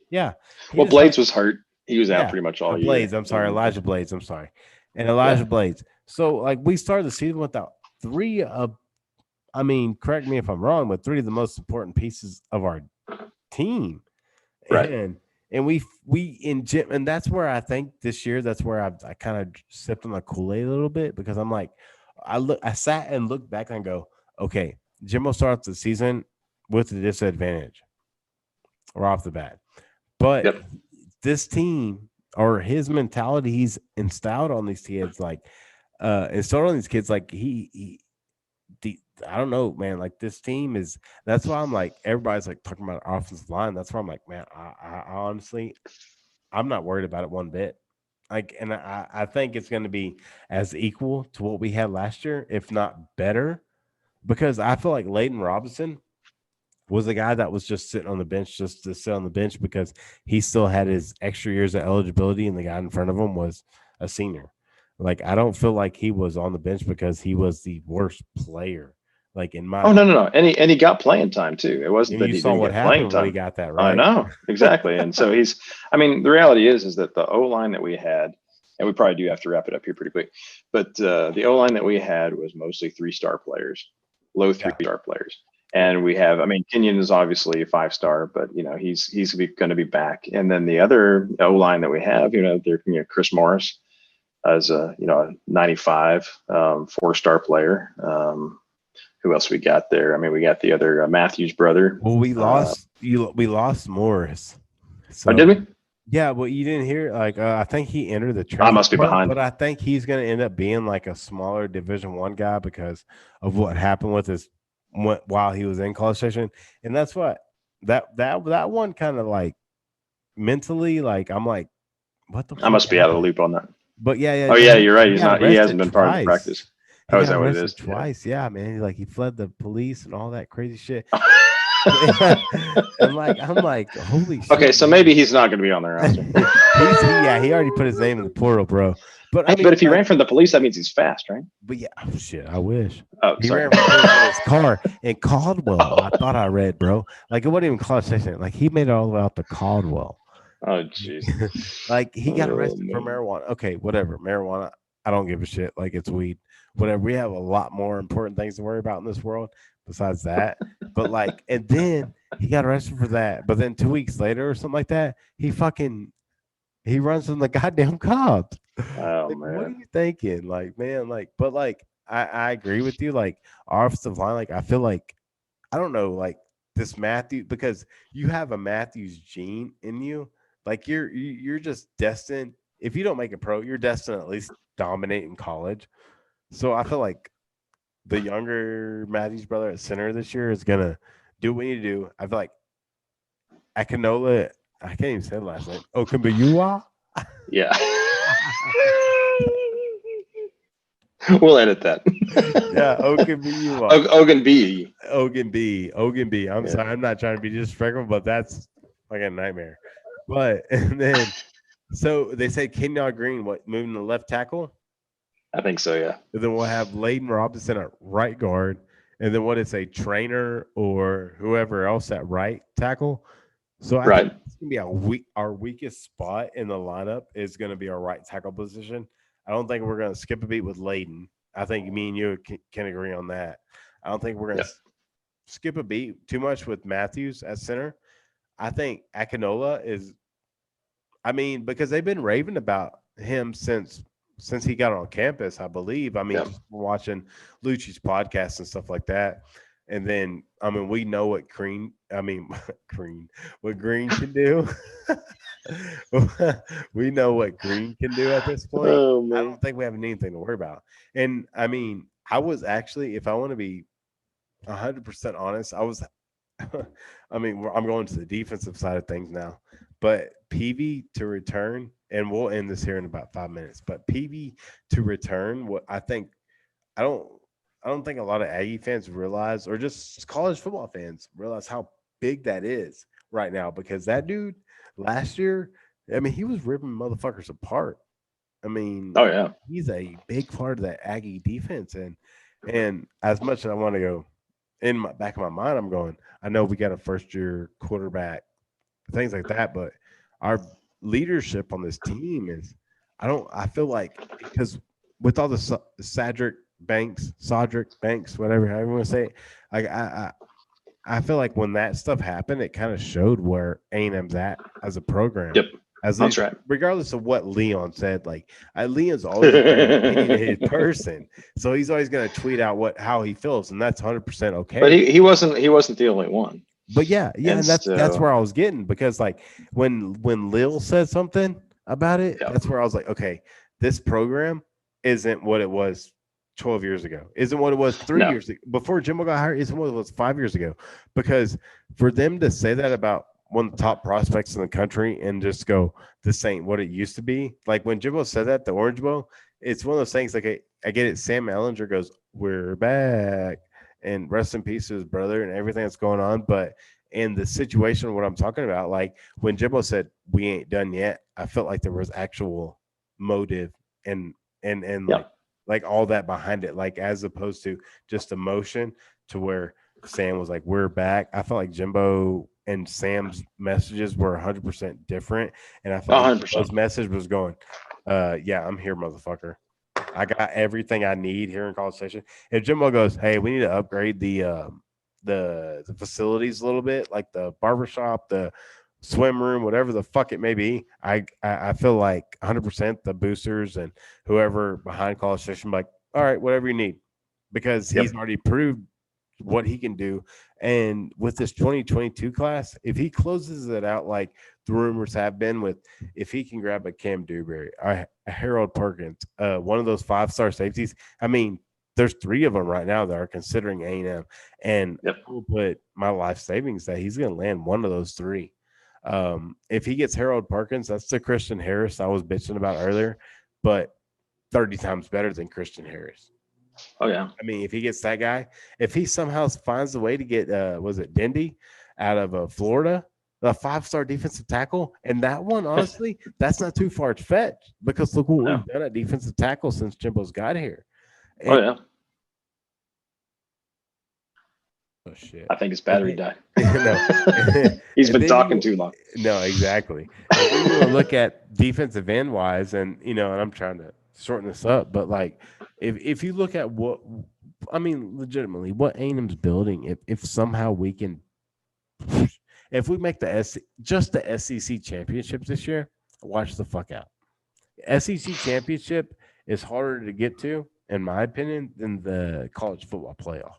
Yeah. Well, Blades was hurt. He was out pretty much all year. Blades, I'm sorry, Elijah Blades. I'm sorry, and Elijah Blades. So like we started the season without three of, I mean, correct me if I'm wrong, but three of the most important pieces of our team, right? And we in gym, and that's where I think this year, that's where I kind of sipped on the Kool-Aid a little bit, because I'm like, I sat and looked back and go, okay, Jim will start the season with a disadvantage right off the bat, but this team, or his mentality he's instilled on these kids, like installed on these kids, like I don't know, man. Like this team is. That's why I'm like, everybody's like talking about offensive line. That's why I'm like, man, I honestly, I'm not worried about it one bit. Like, and I think it's going to be as equal to what we had last year, if not better, because I feel like Leighton Robinson was the guy that was just sitting on the bench just to sit on the bench because he still had his extra years of eligibility, and the guy in front of him was a senior. Like, I don't feel like he was on the bench because he was the worst player. Like in my no, and he got playing time too. It wasn't that he didn't get playing time. When he got that right. I know, exactly. And so I mean, the reality is that the O line that we had, and we probably do have to wrap it up here pretty quick, but the O line that we had was mostly 3-star players, low 3-star players. And we have, I mean, Kenyon is obviously a 5-star, but he's going to be back. And then the other O line that we have, Chris Morris as a 95 4-star player. Who else we got there? I mean, we got the other Matthews brother. Well, we lost Morris. So, did we? Yeah, well, you didn't hear. Like, I think he entered the training. I must be behind, but I think he's going to end up being like a smaller Division I guy because of what happened with his while he was in College Station, and that's what that one kind of like mentally, like I'm like, what the? I must be out of the loop on that. But yeah. Oh yeah, you're right. He hasn't been part of the practice. He got arrested twice. Yeah, man. He fled the police and all that crazy shit. I'm like, holy shit. Okay, so maybe he's not going to be on the roster. He already put his name in the portal, bro. But but if he ran from the police, that means he's fast, right? But yeah, shit, I wish. Oh, he sorry. ran from his car in Caldwell. I thought I read, bro. Like, it wasn't even College Station. Like, he made it all the way out to Caldwell. Oh, jeez. Like, he got arrested for marijuana. Okay, whatever. Marijuana, I don't give a shit. Like, it's weed. Whatever. We have a lot more important things to worry about in this world besides that. But like, and then he got arrested for that. But then 2 weeks later or something like that, he runs from the goddamn cops. Oh, like, man. What are you thinking? Like, man, like, but like, I agree with you. Like, our offensive line, like, I feel like, I don't know, like this Matthew, because you have a Matthews gene in you. Like, you're just destined. If you don't make it pro, you're destined to at least dominate in college. So I feel like the younger Matthews brother at center this year is gonna do what we need to do. I feel like Akinola, I can't even say the last name. Okunbiyuwa? Yeah. We'll edit that. Yeah, Ogunbiyuwa. Ogunbi. I'm sorry, I'm not trying to be disrespectful, but that's like a nightmare. But and then so they say Kenyon Green, moving to left tackle? I think so, yeah. And then we'll have Leighton Robinson at right guard. And then what is a trainer or whoever else at right tackle? So I think it's going to be our weakest spot in the lineup is going to be our right tackle position. I don't think we're going to skip a beat with Leighton. I think me and you can agree on that. I don't think we're going to skip a beat too much with Matthews at center. I think Akinola is, I mean, because they've been raving about him since he got on campus, I believe. I mean, just watching Lucci's podcast and stuff like that. And then, I mean, we know what Green what Green can do. We know what Green can do at this point. Oh, I don't think we have anything to worry about. And I mean, I was actually, if I want to be 100% honest, I mean, I'm going to the defensive side of things now. But PV to return, and we'll end this here in about 5 minutes. But PV to return, what I think, I don't think a lot of Aggie fans realize, or just college football fans realize how big that is right now. Because that dude last year, I mean, he was ripping motherfuckers apart. I mean, oh yeah, he's a big part of that Aggie defense, and as much as I want to go in my back of my mind, I'm going, I know we got a first year quarterback, things like that, but our leadership on this team is, I feel like, because with all the Cedric Banks, whatever, however you want to say it, like I feel like when that stuff happened, it kind of showed where A&M's at as a program. Yep. That's right. Regardless of what Leon said, like Leon's always a very opinionated person, so he's always going to tweet out how he feels, and that's 100% okay. But he wasn't the only one. But yeah, and that's where I was getting, because like when Lil said something about it, that's where I was like, okay, this program isn't what it was 12 years ago, isn't what it was 3 years ago, before Jimbo got hired, isn't what it was 5 years ago. Because for them to say that about one of the top prospects in the country and just go, this ain't what it used to be. Like when Jimbo said that, the Orange Bowl, it's one of those things, like I get it. Sam Ellinger goes, we're back, and rest in peace to his brother and everything that's going on. But in the situation, what I'm talking about, like when Jimbo said, we ain't done yet, I felt like there was actual motive and like all that behind it, like as opposed to just emotion, to where Sam was like, we're back. I felt like Jimbo and Sam's messages were 100% different. And I felt like his message was going, yeah, I'm here, motherfucker. I got everything I need here in College Station. If Jimbo goes, hey, we need to upgrade the facilities a little bit, like the barbershop, the swim room, whatever the fuck it may be, I feel like 100% the boosters and whoever behind College Station, like, all right, whatever you need, because he's already proved what he can do. And with this 2022 class, if he closes it out like the rumors have been, with if he can grab a Cam Dewberry, a Harold Perkins, one of those 5-star safeties, I mean, there's 3 of them right now that are considering A&M, and I will put my life savings that he's going to land one of those 3. If he gets Harold Perkins, that's the Christian Harris I was bitching about earlier, but 30 times better than Christian Harris. Oh yeah. I mean, if he gets that guy, if he somehow finds a way to get was it Dindy out of Florida, a 5-star defensive tackle, and that one, honestly, that's not too far fetched, because look what we've done at defensive tackle since Jimbo's got here. And, oh shit! I think his battery died. He's been talking too long. No, exactly. You look at defensive end wise, and and I'm trying to shorten this up, but like if you look at what, I mean, legitimately, what A&M's building, if somehow we can, if we make the SEC championship this year, watch the fuck out. SEC championship is harder to get to, in my opinion, than the college football playoff.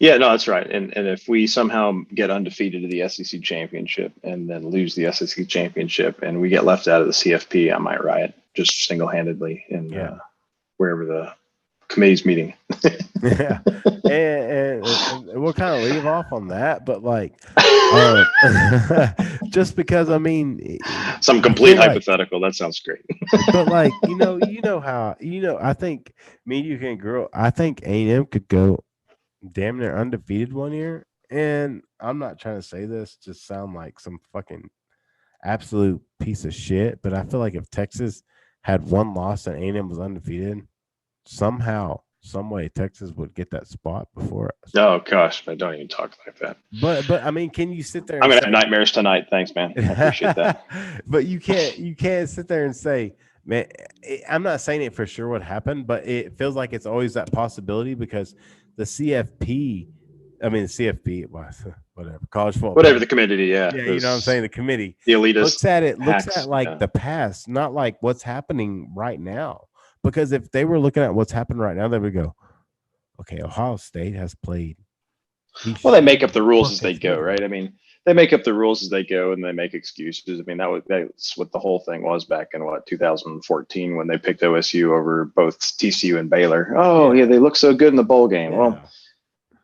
Yeah, no, that's right. And if we somehow get undefeated to the SEC championship and then lose the SEC championship and we get left out of the CFP, I might riot just single-handedly in wherever the committee's meeting. Yeah, and we'll kind of leave off on that, but like, just because, I mean, some complete hypothetical. That sounds great. But like, how I think me and you can grow. I think A&M could go damn near undefeated one year, and I'm not trying to say this to sound like some fucking absolute piece of shit, but I feel like if Texas had one loss and A&M was undefeated, somehow, some way, Texas would get that spot before us. Oh gosh, I don't even talk like that. But I mean, can you sit there? I'm gonna have nightmares tonight. Thanks, man. I appreciate that. But you can't sit there and say, man, I'm not saying it for sure what happened, but it feels like it's always that possibility, because the CFP, whatever, college football, whatever the committee, you know what I'm saying, the committee, the elitist looks at like the past, not like what's happening right now. Because if they were looking at what's happening right now, they would go, okay, Ohio State has played. Well, they make up the rules as they go, right? I mean, they make up the rules as they go, and they make excuses. I mean, that's what the whole thing was back in 2014 when they picked OSU over both TCU and Baylor. Oh yeah, they look so good in the bowl game. Yeah. Well,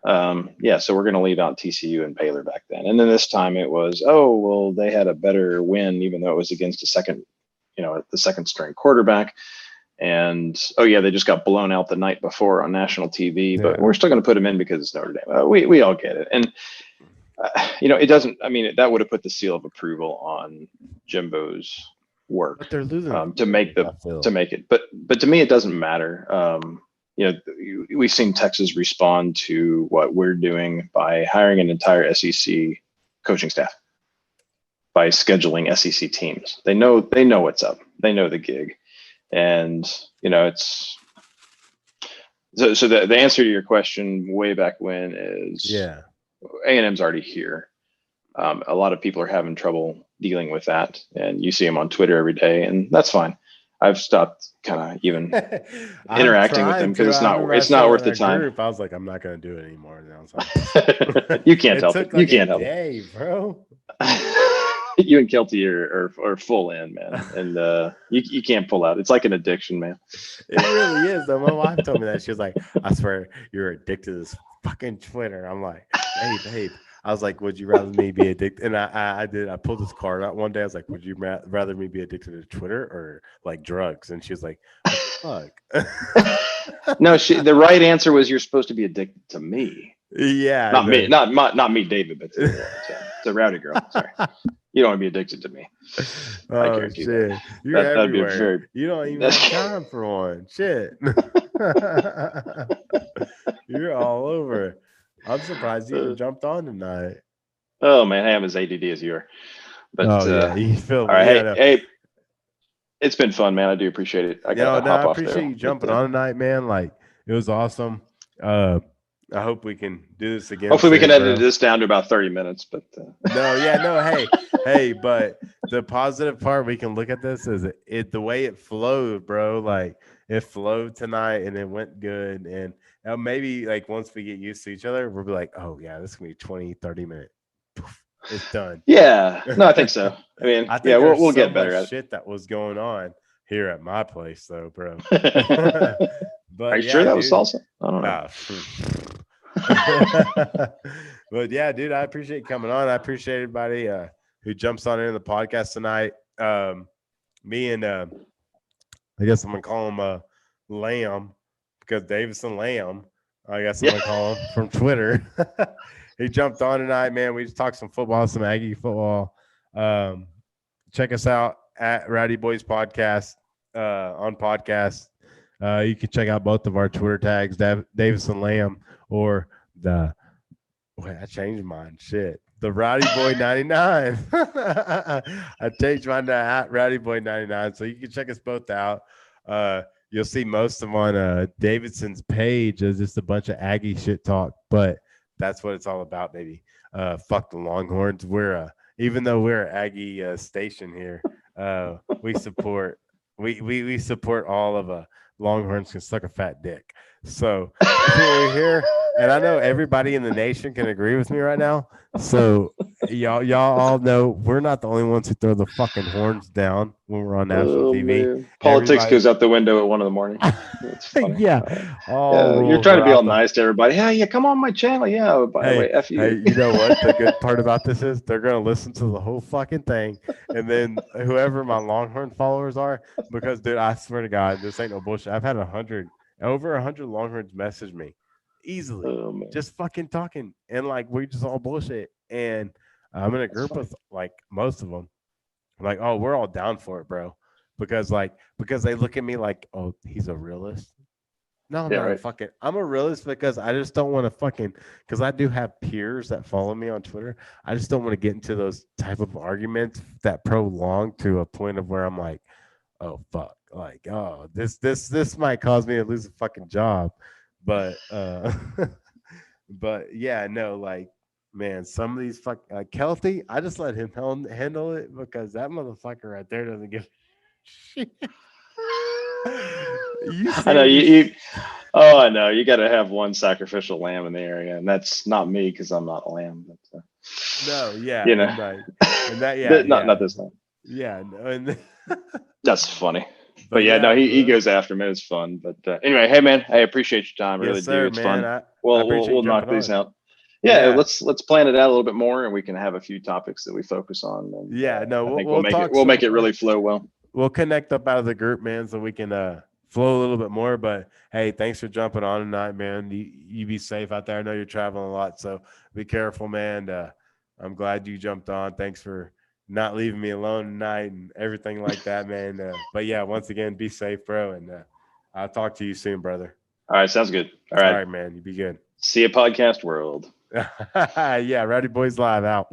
So we're going to leave out TCU and Baylor back then. And then this time it was, oh, well, they had a better win, even though it was against the second string quarterback. And, oh, yeah, they just got blown out the night before on national TV, but we're still going to put them in because it's Notre Dame. We all get it. And, it doesn't, that would have put the seal of approval on Jimbo's work, but they're losing to make it. But to me, it doesn't matter. We've seen Texas respond to what we're doing by hiring an entire SEC coaching staff, by scheduling SEC teams. They know what's up. They know the gig. And, it's so the answer to your question way back when is A&M's already here. A lot of people are having trouble dealing with that, and you see them on Twitter every day, and that's fine. I've stopped kind of even interacting with them because it's not worth the time. I was like, I'm not going to do it anymore. And I was like, you can't help it. You can't help it, bro. You and Kelty are full in, man, and you can't pull out. It's like an addiction, man. It really is. Though my wife told me that. She was like, "I swear you're addicted to this fucking Twitter." I'm like, "Hey, babe." I was like, "Would you rather me be addicted?" And I did. I pulled this card out one day. I was like, "Would you rather me be addicted to Twitter or like drugs?" And she was like, "What the fuck?" No, the right answer was you're supposed to be addicted to me. Yeah, not me, not me, David, but to Rowdy girl. Sorry. You don't want to be addicted to me. Oh shit! You're everywhere. You don't even have time for one. Shit. You're all over. I'm surprised you even jumped on tonight. Oh man, I am as ADD as you are. But you feel all right. Hey, it's been fun, man. I do appreciate it. I appreciate you jumping on tonight, man. Like it was awesome. I hope we can do this again. Hopefully we can edit this down to about 30 minutes, but Hey, but the positive part we can look at this is the way it flowed, bro. Like it flowed tonight and it went good. And maybe like once we get used to each other, we'll be like, oh yeah, this is gonna be 20, 30 minutes. It's done. Yeah. No, I think so. We'll get better at it. Shit that was going on here at my place though, bro. But are you sure that was salsa? I don't know. But yeah, dude, I appreciate you coming on. I appreciate everybody who jumps on into the podcast tonight. Me and I guess I'm gonna call him Lamb because Davison Lamb. I guess I'm gonna call him from Twitter. He jumped on tonight, man. We just talked some football, some Aggie football. Check us out at Rowdy Boys Podcast on podcast. You can check out both of our Twitter tags, Davison Lamb or I changed mine. Shit. The Rowdy Boy 99. I changed mine to at Rowdy Boy 99. So you can check us both out. You'll see most of them on Davidson's page as just a bunch of Aggie shit talk, but that's what it's all about, baby. Fuck the Longhorns. We're even though we're an Aggie station here, we support we support all of Longhorns can suck a fat dick. So that's what we're here. And I know everybody in the nation can agree with me right now. So y'all all know we're not the only ones who throw the fucking horns down when we're on national TV. Man. Politics goes out the window at 1 a.m. It's funny. You're trying to be all nice to everybody. Yeah, come on my channel. Yeah, by the way, F you. Hey, you know what? The good part about this is they're going to listen to the whole fucking thing. And then whoever my Longhorn followers are, because, dude, I swear to God, this ain't no bullshit. I've had over 100 Longhorns message me. Easily, just fucking talking, and like we just all bullshit. And I'm in a group with like most of them. I'm like, oh, we're all down for it, bro, because they look at me like, oh, he's a realist. No, I'm not fucking. I'm a realist because I just don't want to fucking. Because I do have peers that follow me on Twitter. I just don't want to get into those type of arguments that prolong to a point of where I'm like, oh fuck, like oh this might cause me to lose a fucking job. But yeah, no, like, man, some of these Kelty, I just let him handle it because that motherfucker right there doesn't give shit. I know you. Oh, I know you got to have one sacrificial lamb in the area, and that's not me because I'm not a lamb. But, no, yeah, you know, right. And that, yeah, not this lamb. Yeah, no, and that's funny. But yeah, no, he goes after him. It's fun. But anyway, hey man, I appreciate your time. I really do. It's man. fun. We'll knock these out. Yeah, let's plan it out a little bit more, and we can have a few topics that we focus on. And, we'll make it really flow well. We'll connect up out of the group, man, so we can flow a little bit more. But hey, thanks for jumping on tonight, man. You be safe out there. I know you're traveling a lot, so be careful, man. I'm glad you jumped on. Thanks for not leaving me alone tonight and everything like that, man. But yeah, once again, be safe, bro. And I'll talk to you soon, brother. All right. Sounds good. All right, man. You be good. See you, podcast world. Yeah. Rowdy Boys Live out.